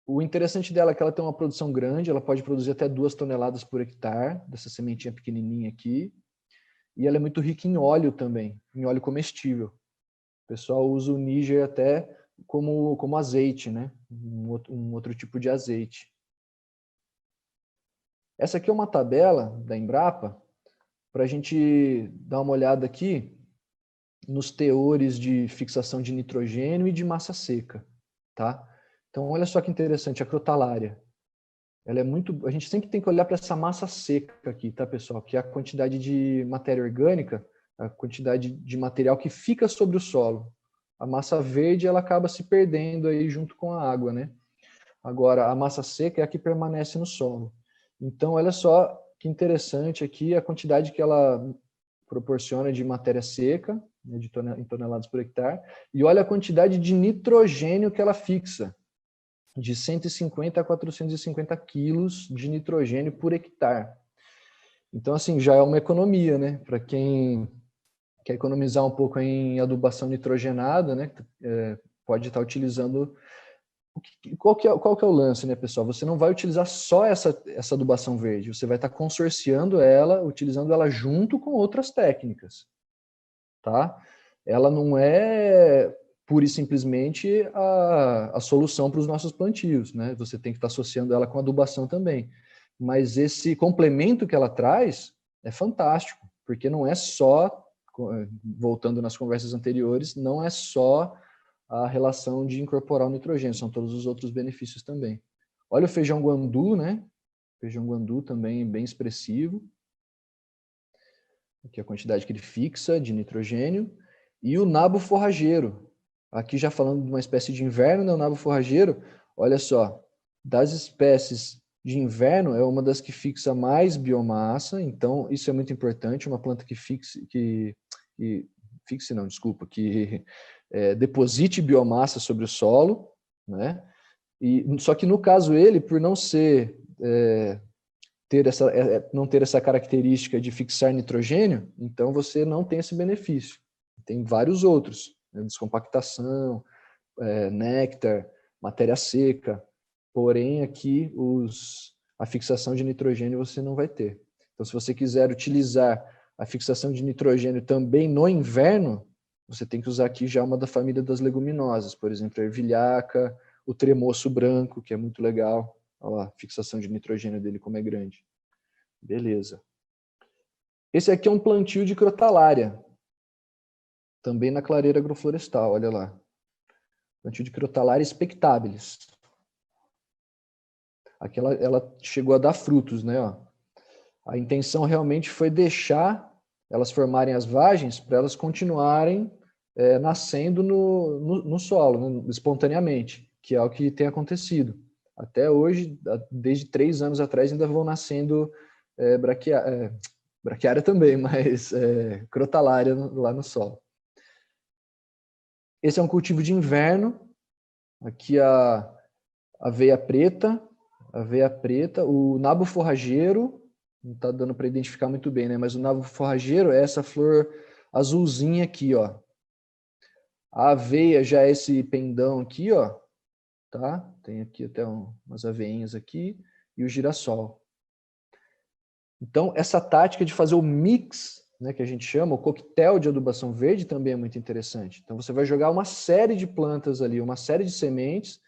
O interessante dela é que ela tem uma produção grande, ela pode produzir até 2 toneladas por hectare, dessa sementinha pequenininha aqui, e ela é muito rica em óleo também, em óleo comestível. O pessoal usa o Níger até como azeite, né? Um outro tipo de azeite. Essa aqui é uma tabela da Embrapa, para a gente dar uma olhada aqui nos teores de fixação de nitrogênio e de massa seca, tá? Então, olha só que interessante, a crotalária. Ela é muito... A gente sempre tem que olhar para essa massa seca aqui, tá, pessoal? Que é a quantidade de matéria orgânica, a quantidade de material que fica sobre o solo. A massa verde, ela acaba se perdendo aí junto com a água, né? Agora, a massa seca é a que permanece no solo. Então, olha só que interessante aqui a quantidade que ela proporciona de matéria seca, né, em toneladas por hectare, e olha a quantidade de nitrogênio que ela fixa, de 150 a 450 quilos de nitrogênio por hectare. Então, assim, já é uma economia, né? Para quem quer economizar um pouco em adubação nitrogenada, né? Pode estar utilizando... Qual que é o lance, né, pessoal? Você não vai utilizar só essa adubação verde, você vai estar consorciando ela, utilizando ela junto com outras técnicas, tá? Ela não é pura e simplesmente a solução para os nossos plantios, né? Você tem que estar associando ela com adubação também. Mas esse complemento que ela traz é fantástico, porque não é só, voltando nas conversas anteriores, não é só a relação de incorporar o nitrogênio, são todos os outros benefícios também. Olha o feijão guandu, né? Feijão guandu também bem expressivo. Aqui a quantidade que ele fixa de nitrogênio. E o nabo forrageiro. Aqui já falando de uma espécie de inverno, né? O nabo forrageiro, olha só, das espécies de inverno é uma das que fixa mais biomassa, então isso é muito importante, uma planta que deposite biomassa sobre o solo, né? Só que no caso ele, por não ser não ter essa característica de fixar nitrogênio, então você não tem esse benefício. Tem vários outros, né? Descompactação, néctar, matéria seca, porém aqui a fixação de nitrogênio você não vai ter. Então, se você quiser utilizar a fixação de nitrogênio também no inverno, você tem que usar aqui já uma da família das leguminosas, por exemplo, a ervilhaca, o tremoço branco, que é muito legal. Olha lá, a fixação de nitrogênio dele como é grande. Beleza. Esse aqui é um plantio de crotalária, também na clareira agroflorestal, olha lá. Plantio de crotalária spectabilis. Aqui ela chegou a dar frutos, né? Ó. A intenção realmente foi deixar elas formarem as vagens para elas continuarem nascendo no solo, né, espontaneamente, que é o que tem acontecido. Até hoje, desde 3 anos atrás, ainda vão nascendo braquiária também, mas crotalária lá no solo. Esse é um cultivo de inverno. Aqui a aveia preta, o nabo forrageiro, não está dando para identificar muito bem, né? Mas o nabo forrageiro é essa flor azulzinha aqui, ó. A aveia já é esse pendão aqui, ó, tá? Tem aqui até umas aveinhas aqui e o girassol. Então, essa tática de fazer o mix, né, que a gente chama, o coquetel de adubação verde também é muito interessante. Então, você vai jogar uma série de plantas ali, uma série de sementes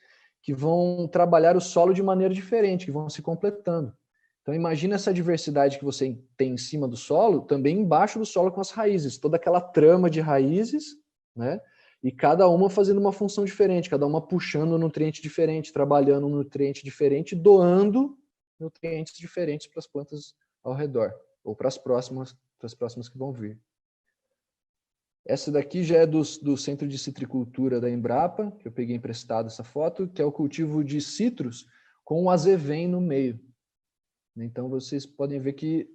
que vão trabalhar o solo de maneira diferente, que vão se completando. Então, imagina essa diversidade que você tem em cima do solo, também embaixo do solo com as raízes, toda aquela trama de raízes, né? E cada uma fazendo uma função diferente, cada uma puxando um nutriente diferente, trabalhando um nutriente diferente, doando nutrientes diferentes para as plantas ao redor, ou para as próximas que vão vir. Essa daqui já é do Centro de Citricultura da Embrapa, que eu peguei emprestado essa foto, que é o cultivo de citros com o azevém no meio. Então, vocês podem ver que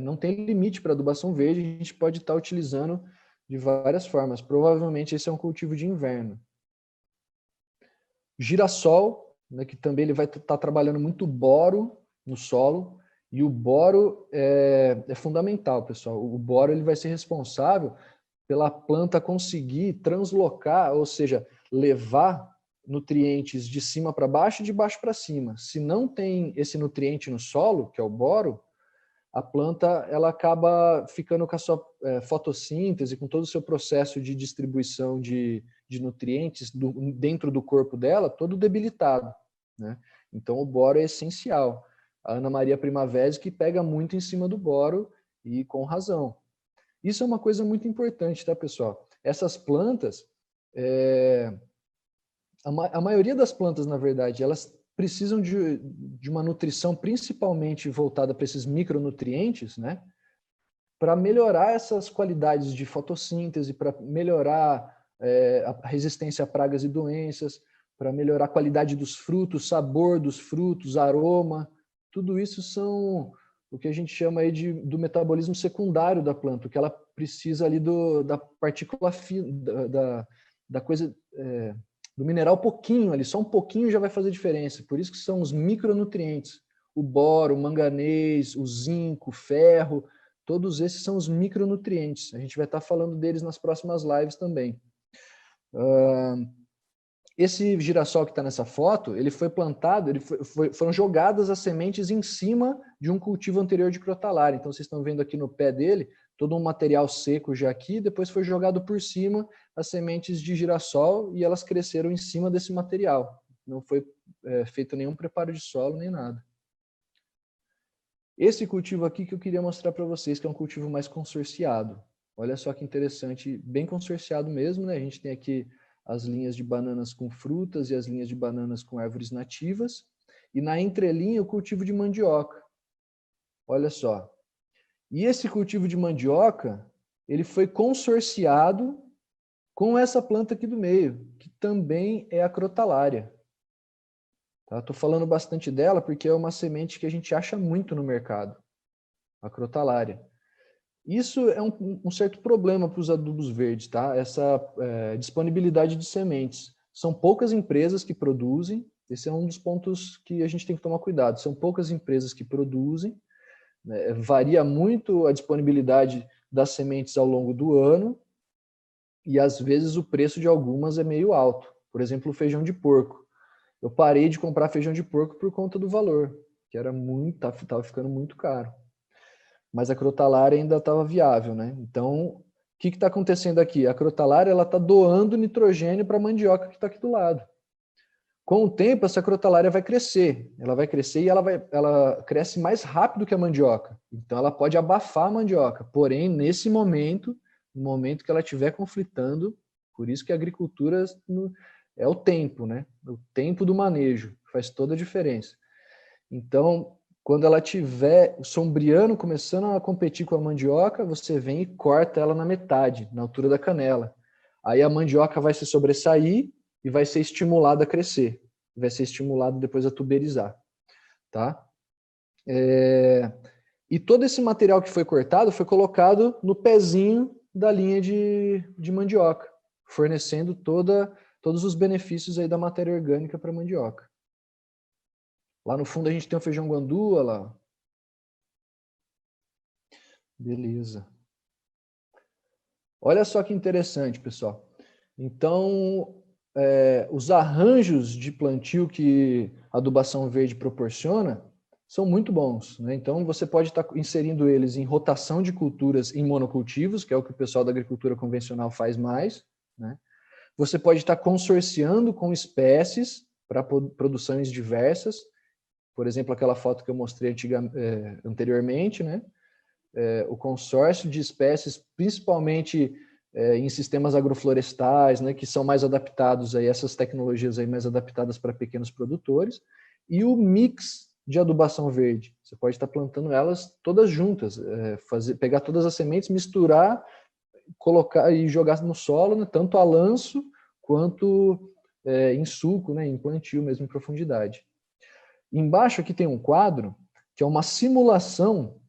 não tem limite para adubação verde, a gente pode estar utilizando de várias formas. Provavelmente esse é um cultivo de inverno. Girassol, né, que também ele vai estar trabalhando muito boro no solo, e o boro é fundamental, pessoal. O boro ele vai ser responsável pela planta conseguir translocar, ou seja, levar nutrientes de cima para baixo e de baixo para cima. Se não tem esse nutriente no solo, que é o boro, a planta ela acaba ficando com a sua fotossíntese, com todo o seu processo de distribuição de nutrientes dentro do corpo dela, todo debilitado, né? Então o boro é essencial. A Ana Maria Primavera que pega muito em cima do boro e com razão. Isso é uma coisa muito importante, tá, pessoal? Essas plantas, a maioria das plantas, na verdade, elas precisam de uma nutrição principalmente voltada para esses micronutrientes, né? Para melhorar essas qualidades de fotossíntese, para melhorar a resistência a pragas e doenças, para melhorar a qualidade dos frutos, sabor dos frutos, aroma. Tudo isso são o que a gente chama aí do metabolismo secundário da planta, que ela precisa ali da partícula fina, da coisa, do mineral pouquinho ali, só um pouquinho já vai fazer diferença. Por isso que são os micronutrientes. O boro, o manganês, o zinco, o ferro, todos esses são os micronutrientes. A gente vai estar falando deles nas próximas lives também. Esse girassol que está nessa foto, ele foi plantado, foram jogadas as sementes em cima de um cultivo anterior de crotalária. Então, vocês estão vendo aqui no pé dele, todo um material seco já aqui, depois foi jogado por cima as sementes de girassol e elas cresceram em cima desse material. Não foi feito nenhum preparo de solo, nem nada. Esse cultivo aqui que eu queria mostrar para vocês, que é um cultivo mais consorciado. Olha só que interessante, bem consorciado mesmo, né? A gente tem aqui as linhas de bananas com frutas e as linhas de bananas com árvores nativas. E na entrelinha o cultivo de mandioca. Olha só. E esse cultivo de mandioca, ele foi consorciado com essa planta aqui do meio, que também é a crotalária. Estou falando bastante dela porque é uma semente que a gente acha muito no mercado, a crotalária. Isso é um certo problema para os adubos verdes, tá? Essa disponibilidade de sementes. São poucas empresas que produzem, esse é um dos pontos que a gente tem que tomar cuidado. São poucas empresas que produzem, né? Varia muito a disponibilidade das sementes ao longo do ano e às vezes o preço de algumas é meio alto. Por exemplo, o feijão de porco. Eu parei de comprar feijão de porco por conta do valor, que era estava ficando muito caro. Mas a crotalária ainda estava viável, né? Então, o que está acontecendo aqui? A crotalária está doando nitrogênio para a mandioca que está aqui do lado. Com o tempo, essa crotalária vai crescer. Ela vai crescer e ela cresce mais rápido que a mandioca. Então, ela pode abafar a mandioca. Porém, nesse momento, no momento que ela estiver conflitando, por isso que a agricultura é o tempo, né? O tempo do manejo faz toda a diferença. Então, quando ela estiver sombreando, começando a competir com a mandioca, você vem e corta ela na metade, na altura da canela. Aí a mandioca vai se sobressair e vai ser estimulada a crescer. Vai ser estimulada depois a tuberizar. Tá? E todo esse material que foi cortado foi colocado no pezinho da linha de mandioca, fornecendo todos os benefícios aí da matéria orgânica para a mandioca. Lá no fundo a gente tem o feijão guandu, olha lá. Beleza. Olha só que interessante, pessoal. Então, os arranjos de plantio que a adubação verde proporciona são muito bons, né? Então, você pode estar inserindo eles em rotação de culturas em monocultivos, que é o que o pessoal da agricultura convencional faz mais, né? Você pode estar consorciando com espécies para produções diversas, por exemplo, aquela foto que eu mostrei anteriormente, né? O consórcio de espécies, principalmente em sistemas agroflorestais, né, que são mais adaptados a essas tecnologias aí mais adaptadas para pequenos produtores, e o mix de adubação verde. Você pode estar plantando elas todas juntas, pegar todas as sementes, misturar, colocar e jogar no solo, né, tanto a lanço quanto em sulco, né, em plantio mesmo em profundidade. Embaixo aqui tem um quadro que é uma simulação,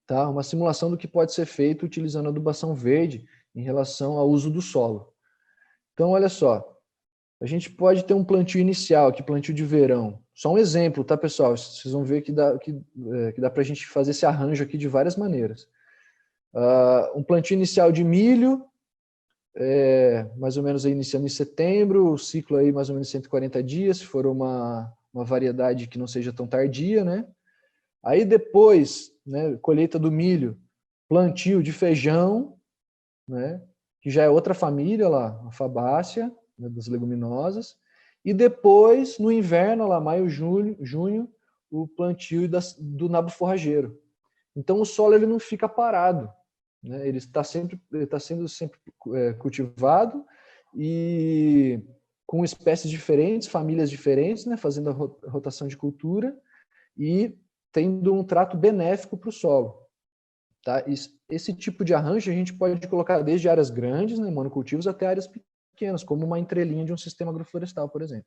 tá? Uma simulação do que pode ser feito utilizando adubação verde em relação ao uso do solo. Então, olha só, a gente pode ter um plantio inicial, aqui plantio de verão. Só um exemplo, tá, pessoal? Vocês vão ver que dá para a gente fazer esse arranjo aqui de várias maneiras. Um plantio inicial de milho, mais ou menos aí iniciando em setembro, o ciclo aí mais ou menos 140 dias, se for uma variedade que não seja tão tardia, né? Aí depois, né, colheita do milho, plantio de feijão, né, que já é outra família lá, a fabácea, né, das leguminosas. E depois, no inverno, lá maio, junho, o plantio do nabo forrageiro. Então o solo ele não fica parado, né? Ele está sendo sempre cultivado e com espécies diferentes, famílias diferentes, né, fazendo a rotação de cultura e tendo um trato benéfico para o solo. Tá? Esse tipo de arranjo a gente pode colocar desde áreas grandes, né, monocultivos, até áreas pequenas, como uma entrelinha de um sistema agroflorestal, por exemplo.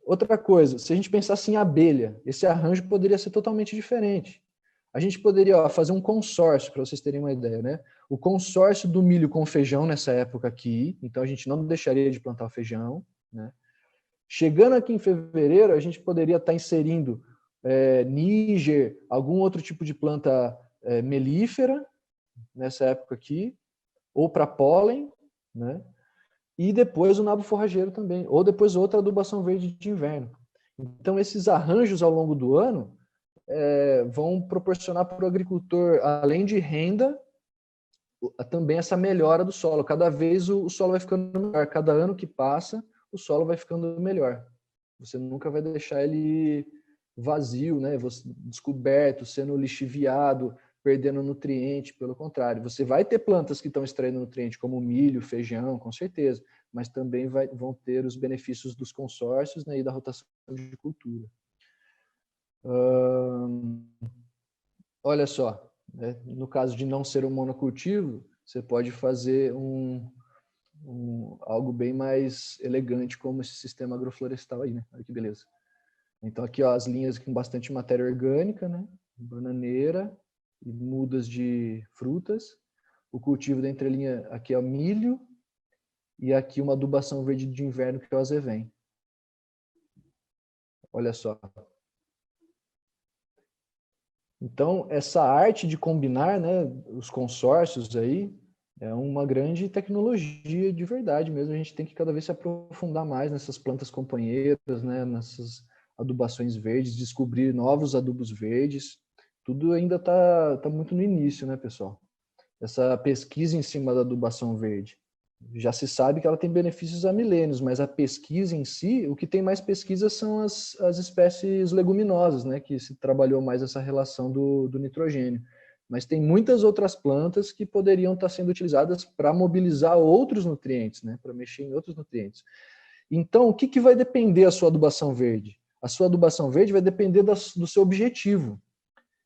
Outra coisa, se a gente pensasse em abelha, esse arranjo poderia ser totalmente diferente. A gente poderia fazer um consórcio, para vocês terem uma ideia, né? O consórcio do milho com feijão nessa época aqui, então a gente não deixaria de plantar o feijão, né? Chegando aqui em fevereiro, a gente poderia estar inserindo níger, algum outro tipo de planta melífera nessa época aqui, ou para pólen, né? E depois o nabo forrageiro também, ou depois outra adubação verde de inverno. Então, esses arranjos ao longo do ano vão proporcionar para o agricultor, além de renda, também essa melhora do solo. Cada vez o solo vai ficando melhor, cada ano que passa, o solo vai ficando melhor. Você nunca vai deixar ele vazio, né? Descoberto, sendo lixiviado, perdendo nutriente, pelo contrário. Você vai ter plantas que estão extraindo nutriente, como milho, feijão, com certeza, mas também vão ter os benefícios dos consórcios, né, e da rotação de cultura. Olha só, né? No caso de não ser um monocultivo, você pode fazer algo bem mais elegante como esse sistema agroflorestal aí, né? Olha que beleza. Então aqui, ó, as linhas com bastante matéria orgânica, né? Bananeira e mudas de frutas. O cultivo da entrelinha aqui é o milho e aqui uma adubação verde de inverno que é o azevém. Olha só. Então essa arte de combinar, né, os consórcios aí é uma grande tecnologia de verdade mesmo. A gente tem que cada vez se aprofundar mais nessas plantas companheiras, né, nessas adubações verdes, descobrir novos adubos verdes. Tudo ainda tá muito no início, né, pessoal? Essa pesquisa em cima da adubação verde. Já se sabe que ela tem benefícios há milênios, mas a pesquisa em si, o que tem mais pesquisa são as espécies leguminosas, né, que se trabalhou mais essa relação do nitrogênio. Mas tem muitas outras plantas que poderiam estar sendo utilizadas para mobilizar outros nutrientes, né, para mexer em outros nutrientes. Então, o que vai depender a sua adubação verde? A sua adubação verde vai depender do seu objetivo.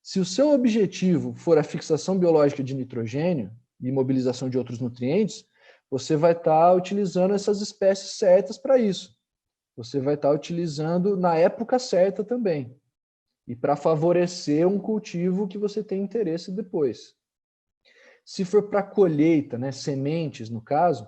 Se o seu objetivo for a fixação biológica de nitrogênio e mobilização de outros nutrientes, você vai estar utilizando essas espécies certas para isso. Você vai estar utilizando na época certa também. E para favorecer um cultivo que você tem interesse depois. Se for para colheita, né, sementes no caso,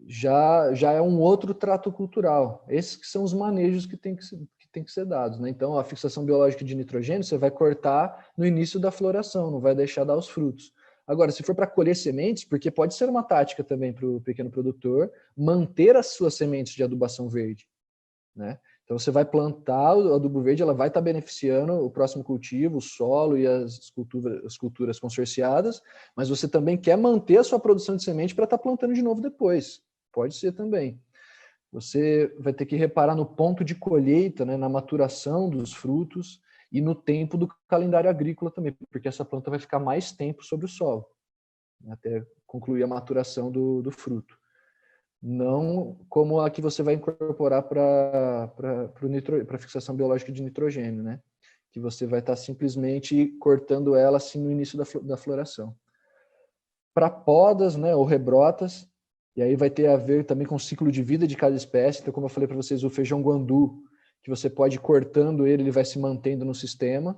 já é um outro trato cultural. Esses que são os manejos que tem que ser dados, né? Então, a fixação biológica de nitrogênio você vai cortar no início da floração, não vai deixar dar os frutos. Agora, se for para colher sementes, porque pode ser uma tática também para o pequeno produtor manter as suas sementes de adubação verde, né? Então, você vai plantar o adubo verde, ela vai estar beneficiando o próximo cultivo, o solo e as culturas consorciadas, mas você também quer manter a sua produção de semente para estar plantando de novo depois. Pode ser também. Você vai ter que reparar no ponto de colheita, né, na maturação dos frutos e no tempo do calendário agrícola também, porque essa planta vai ficar mais tempo sobre o solo, até concluir a maturação do fruto. Não como a que você vai incorporar para a fixação biológica de nitrogênio, né? Que você vai estar simplesmente cortando ela assim no início da floração. Para podas, né, ou rebrotas, e aí vai ter a ver também com o ciclo de vida de cada espécie. Então, como eu falei para vocês, o feijão guandu, que você pode ir cortando ele vai se mantendo no sistema.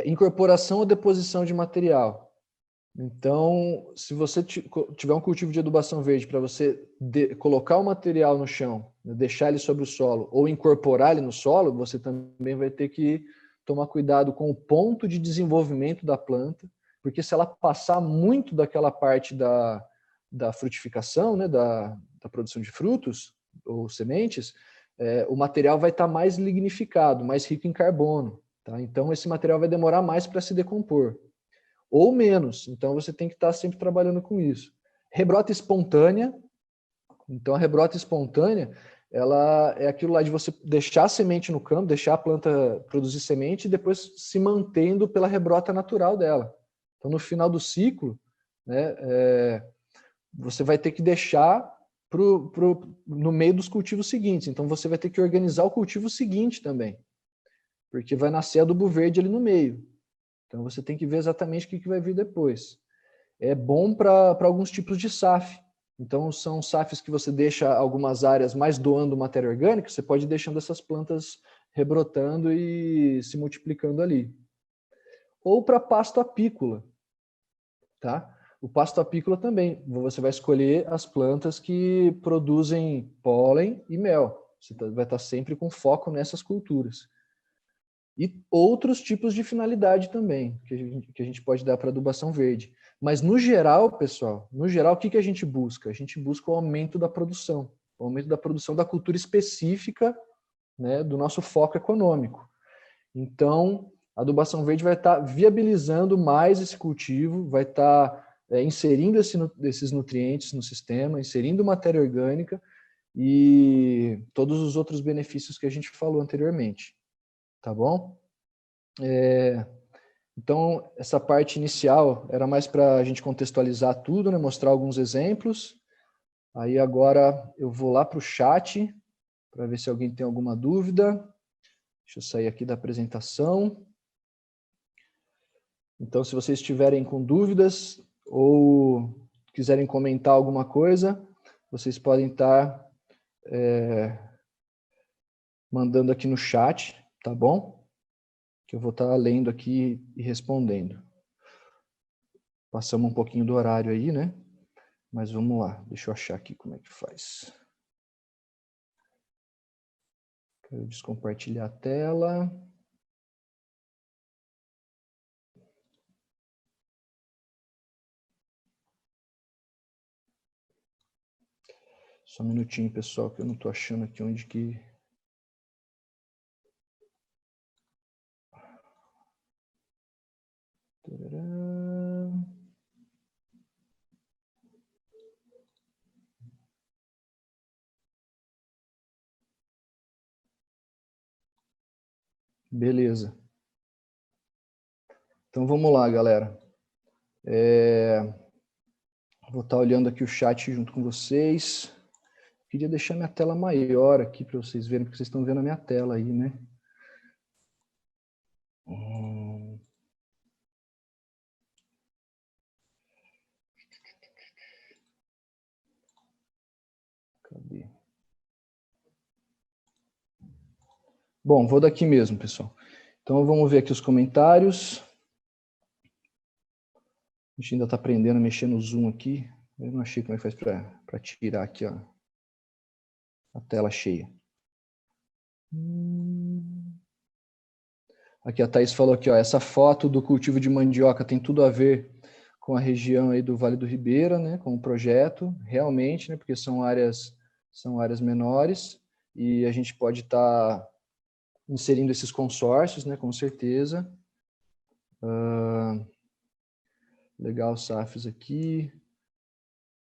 Incorporação ou deposição de material. Então, se você tiver um cultivo de adubação verde para você colocar o material no chão, deixar ele sobre o solo ou incorporar ele no solo, você também vai ter que tomar cuidado com o ponto de desenvolvimento da planta, porque se ela passar muito daquela parte da frutificação, né, da produção de frutos ou sementes, o material vai estar mais lignificado, mais rico em carbono. Tá? Então, esse material vai demorar mais para se decompor. Ou menos. Então, você tem que estar sempre trabalhando com isso. Rebrota espontânea. Então, a rebrota espontânea, ela é aquilo lá de você deixar a semente no campo, deixar a planta produzir semente e depois se mantendo pela rebrota natural dela. Então, no final do ciclo, né, você vai ter que deixar no meio dos cultivos seguintes. Então, você vai ter que organizar o cultivo seguinte também, porque vai nascer adubo verde ali no meio. Então, você tem que ver exatamente o que vai vir depois. É bom para alguns tipos de SAF. Então, são SAFs que você deixa algumas áreas mais doando matéria orgânica, você pode ir deixando essas plantas rebrotando e se multiplicando ali. Ou para pasto apícola, tá? O pasto apícola também. Você vai escolher as plantas que produzem pólen e mel. Você vai estar sempre com foco nessas culturas. E outros tipos de finalidade também, que a gente pode dar para adubação verde. Mas, no geral, pessoal, o que a gente busca? A gente busca o aumento da produção. O aumento da produção da cultura específica, né, do nosso foco econômico. Então, a adubação verde vai estar viabilizando mais esse cultivo, vai estar inserindo esses nutrientes no sistema, inserindo matéria orgânica e todos os outros benefícios que a gente falou anteriormente. Tá bom? Então, essa parte inicial era mais para a gente contextualizar tudo, né? Mostrar alguns exemplos. Aí agora eu vou lá para o chat para ver se alguém tem alguma dúvida. Deixa eu sair aqui da apresentação. Então, se vocês estiverem com dúvidas ou quiserem comentar alguma coisa, vocês podem estar mandando aqui no chat, tá bom? Que eu vou estar lendo aqui e respondendo. Passamos um pouquinho do horário aí, né? Mas vamos lá, deixa eu achar aqui como é que faz. Quero descompartilhar a tela. Só um minutinho, pessoal, que eu não estou achando aqui onde que... Beleza. Então vamos lá, galera. Vou estar olhando aqui o chat junto com vocês. Queria deixar minha tela maior aqui para vocês verem, porque vocês estão vendo a minha tela aí, né? Cadê? Bom, vou daqui mesmo, pessoal. Então vamos ver aqui os comentários. A gente ainda está aprendendo a mexer no Zoom aqui. Eu não achei como é que faz para tirar aqui, ó, a tela cheia. Aqui a Thaís falou aqui, ó, essa foto do cultivo de mandioca tem tudo a ver com a região aí do Vale do Ribeira, né, com o projeto, realmente, né, porque são áreas menores e a gente pode estar inserindo esses consórcios, né, com certeza. Legal, SAFs aqui,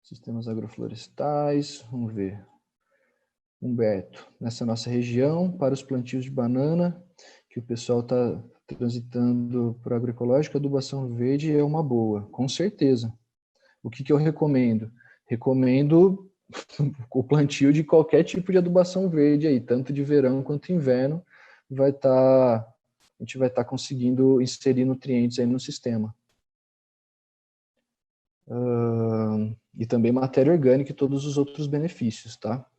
sistemas agroflorestais, vamos ver. Humberto, nessa nossa região, para os plantios de banana, que o pessoal está transitando para agroecológico, a adubação verde é uma boa, com certeza. O que eu recomendo? Recomendo o plantio de qualquer tipo de adubação verde aí, tanto de verão quanto inverno, a gente vai estar conseguindo inserir nutrientes aí no sistema. E também matéria orgânica e todos os outros benefícios, tá?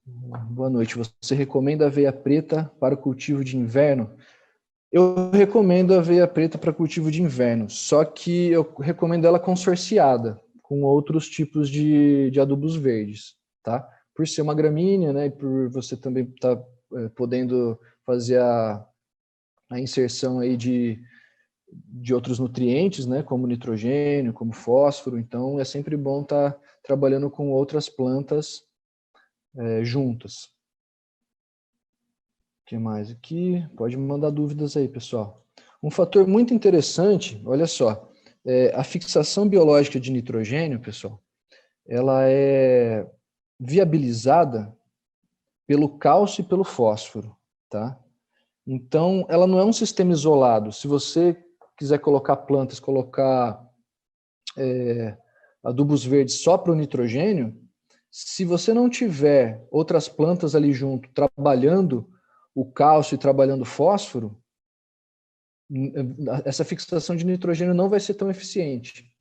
Boa noite. Você recomenda aveia preta para o cultivo de inverno? Eu recomendo a aveia preta para cultivo de inverno, só que eu recomendo ela consorciada com outros tipos de adubos verdes, tá? Por ser uma gramínea, né, e por você também estar podendo fazer a inserção aí de outros nutrientes, né, como nitrogênio, como fósforo, então é sempre bom estar trabalhando com outras plantas juntas. O que mais aqui? Pode me mandar dúvidas aí, pessoal. Um fator muito interessante, olha só, a fixação biológica de nitrogênio, pessoal, ela é viabilizada pelo cálcio e pelo fósforo, tá? Então, ela não é um sistema isolado. Se você quiser colocar plantas, colocar adubos verdes só para o nitrogênio, se você não tiver outras plantas ali junto trabalhando o cálcio e trabalhando o fósforo, essa fixação de nitrogênio não vai ser tão eficiente,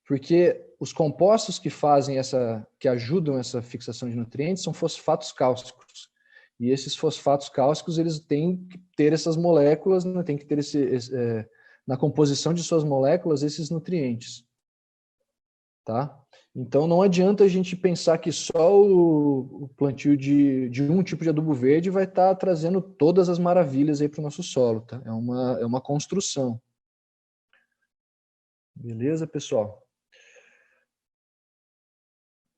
porque os compostos que fazem que ajudam essa fixação de nutrientes são fosfatos cálcicos. E esses fosfatos cálcicos, eles têm que ter essas moléculas, né, tem que ter na composição de suas moléculas esses nutrientes, tá? Então não adianta a gente pensar que só o plantio de um tipo de adubo verde vai estar trazendo todas as maravilhas aí para o nosso solo, tá? É uma construção. Beleza, pessoal?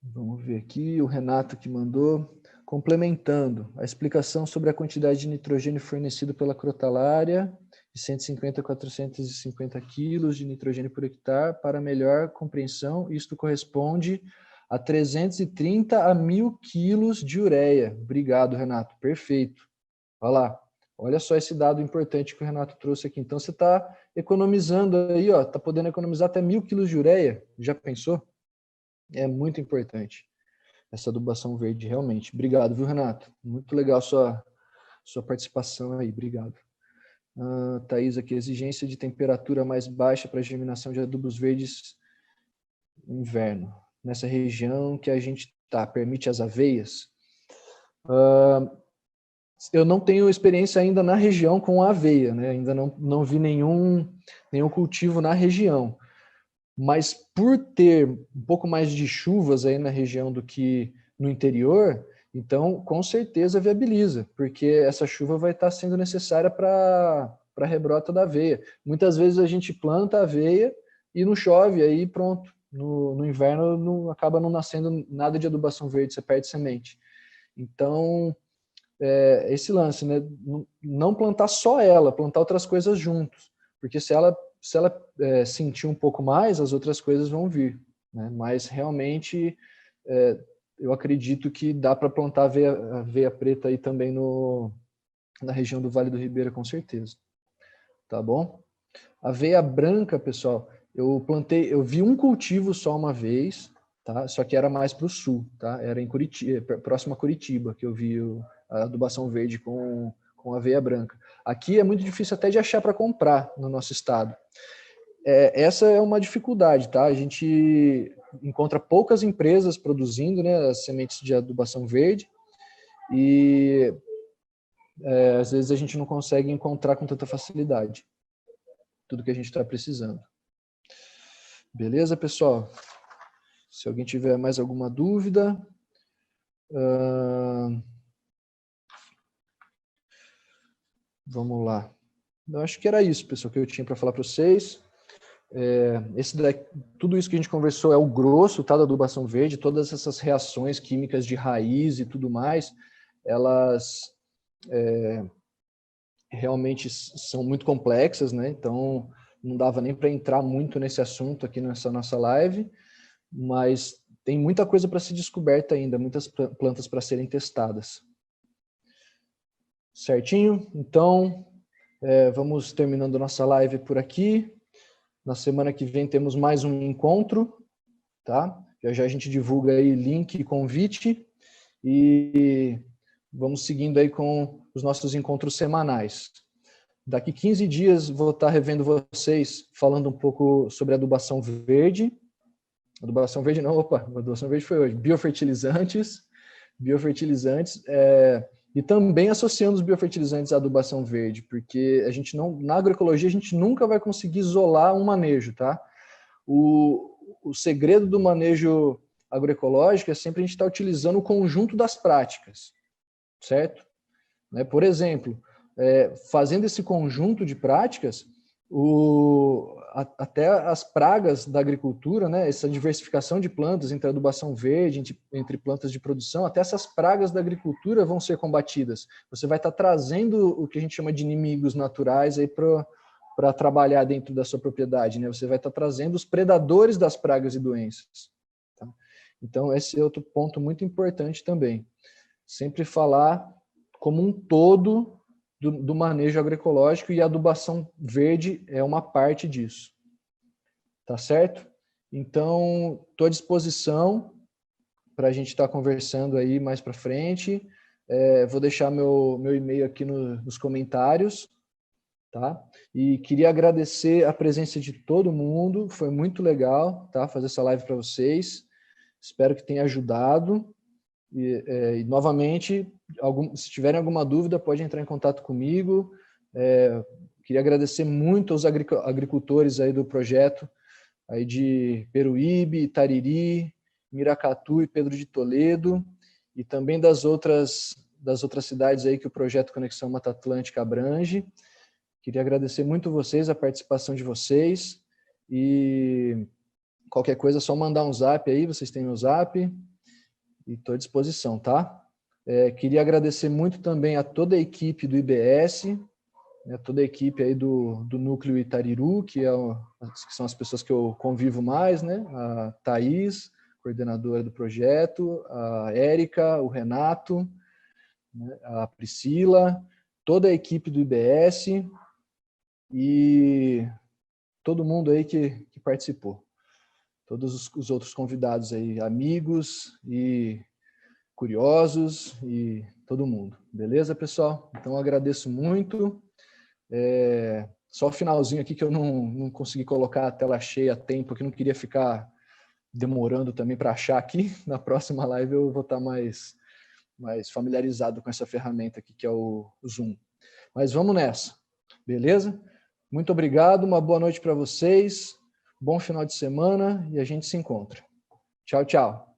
Vamos ver aqui, o Renato que mandou. Complementando, a explicação sobre a quantidade de nitrogênio fornecido pela crotalária, de 150 a 450 quilos de nitrogênio por hectare, para melhor compreensão, isto corresponde a 330 a 1.000 quilos de ureia. Obrigado, Renato. Perfeito. Olha lá. Olha só esse dado importante que o Renato trouxe aqui. Então, você está economizando aí, ó, está podendo economizar até 1.000 quilos de ureia. Já pensou? É muito importante essa adubação verde, realmente. Obrigado, viu, Renato? Muito legal sua participação aí, obrigado. Thaís aqui, exigência de temperatura mais baixa para germinação de adubos verdes no inverno. Nessa região que a gente está, permite as aveias? Eu não tenho experiência ainda na região com a aveia, né? Ainda não vi nenhum cultivo na região. Mas por ter um pouco mais de chuvas aí na região do que no interior, então com certeza viabiliza, porque essa chuva vai estar sendo necessária para a rebrota da aveia. Muitas vezes a gente planta a aveia e não chove, aí pronto. No inverno acaba não nascendo nada de adubação verde, você perde semente. Então, esse lance, né? Não plantar só ela, plantar outras coisas juntos, porque se ela sentir um pouco mais, as outras coisas vão vir, né? Mas realmente eu acredito que dá para plantar aveia preta aí também na região do Vale do Ribeira, com certeza. Tá bom? Aveia branca, pessoal, eu vi um cultivo só uma vez, tá? Só que era mais para o sul, tá? Era em Curitiba, próximo a Curitiba, que eu vi a adubação verde com aveia branca. Aqui é muito difícil até de achar para comprar no nosso estado. Essa é uma dificuldade, tá? A gente encontra poucas empresas produzindo, né, as sementes de adubação verde e às vezes a gente não consegue encontrar com tanta facilidade tudo que a gente está precisando. Beleza, pessoal? Se alguém tiver mais alguma dúvida, vamos lá. Eu acho que era isso, pessoal, que eu tinha para falar para vocês. Tudo isso que a gente conversou é o grosso, tá, da adubação verde. Todas essas reações químicas de raiz e tudo mais, elas realmente são muito complexas, né? Então não dava nem para entrar muito nesse assunto aqui nessa nossa live, mas tem muita coisa para ser descoberta ainda, muitas plantas para serem testadas. Certinho? Então, vamos terminando nossa live por aqui. Na semana que vem temos mais um encontro, tá? Já a gente divulga aí link e convite e vamos seguindo aí com os nossos encontros semanais. Daqui 15 dias vou estar revendo vocês, falando um pouco sobre adubação verde. Adubação verde não, adubação verde foi hoje. Biofertilizantes, biofertilizantes, e também associando os biofertilizantes à adubação verde, porque a gente não, na agroecologia a gente nunca vai conseguir isolar um manejo, tá? O segredo do manejo agroecológico é sempre a gente estar utilizando o conjunto das práticas, certo? Né? Por exemplo, fazendo esse conjunto de práticas, até as pragas da agricultura, né, essa diversificação de plantas entre adubação verde, entre plantas de produção, até essas pragas da agricultura vão ser combatidas. Você vai estar trazendo o que a gente chama de inimigos naturais aí para trabalhar dentro da sua propriedade, né? Você vai estar trazendo os predadores das pragas e doenças. Tá? Então, esse é outro ponto muito importante também. Sempre falar como um todo do manejo agroecológico, e a adubação verde é uma parte disso. Tá certo? Então, estou à disposição para a gente estar conversando aí mais para frente. Vou deixar meu e-mail aqui nos comentários, tá? E queria agradecer a presença de todo mundo, foi muito legal, tá? Fazer essa live para vocês. Espero que tenha ajudado. E novamente, se tiverem alguma dúvida, pode entrar em contato comigo. Queria agradecer muito aos agricultores aí do projeto aí de Peruíbe, Itariri, Miracatu e Pedro de Toledo, e também das outras cidades aí que o projeto Conexão Mata Atlântica abrange. Queria agradecer muito vocês, a participação de vocês, e qualquer coisa é só mandar um zap aí, vocês têm meu zap, e estou à disposição, tá? Queria agradecer muito também a toda a equipe do IBS, né, toda a equipe aí do Núcleo Itariru, que são as pessoas que eu convivo mais, né? A Thaís, coordenadora do projeto, a Érica, o Renato, né, a Priscila, toda a equipe do IBS e todo mundo aí que participou. Todos os outros convidados aí, amigos e curiosos e todo mundo. Beleza, pessoal? Então, agradeço muito. Só o finalzinho aqui que eu não consegui colocar a tela cheia a tempo, porque não queria ficar demorando também para achar aqui. Na próxima live eu vou estar mais familiarizado com essa ferramenta aqui, que é o Zoom. Mas vamos nessa, beleza? Muito obrigado, uma boa noite para vocês, bom final de semana e a gente se encontra. Tchau, tchau.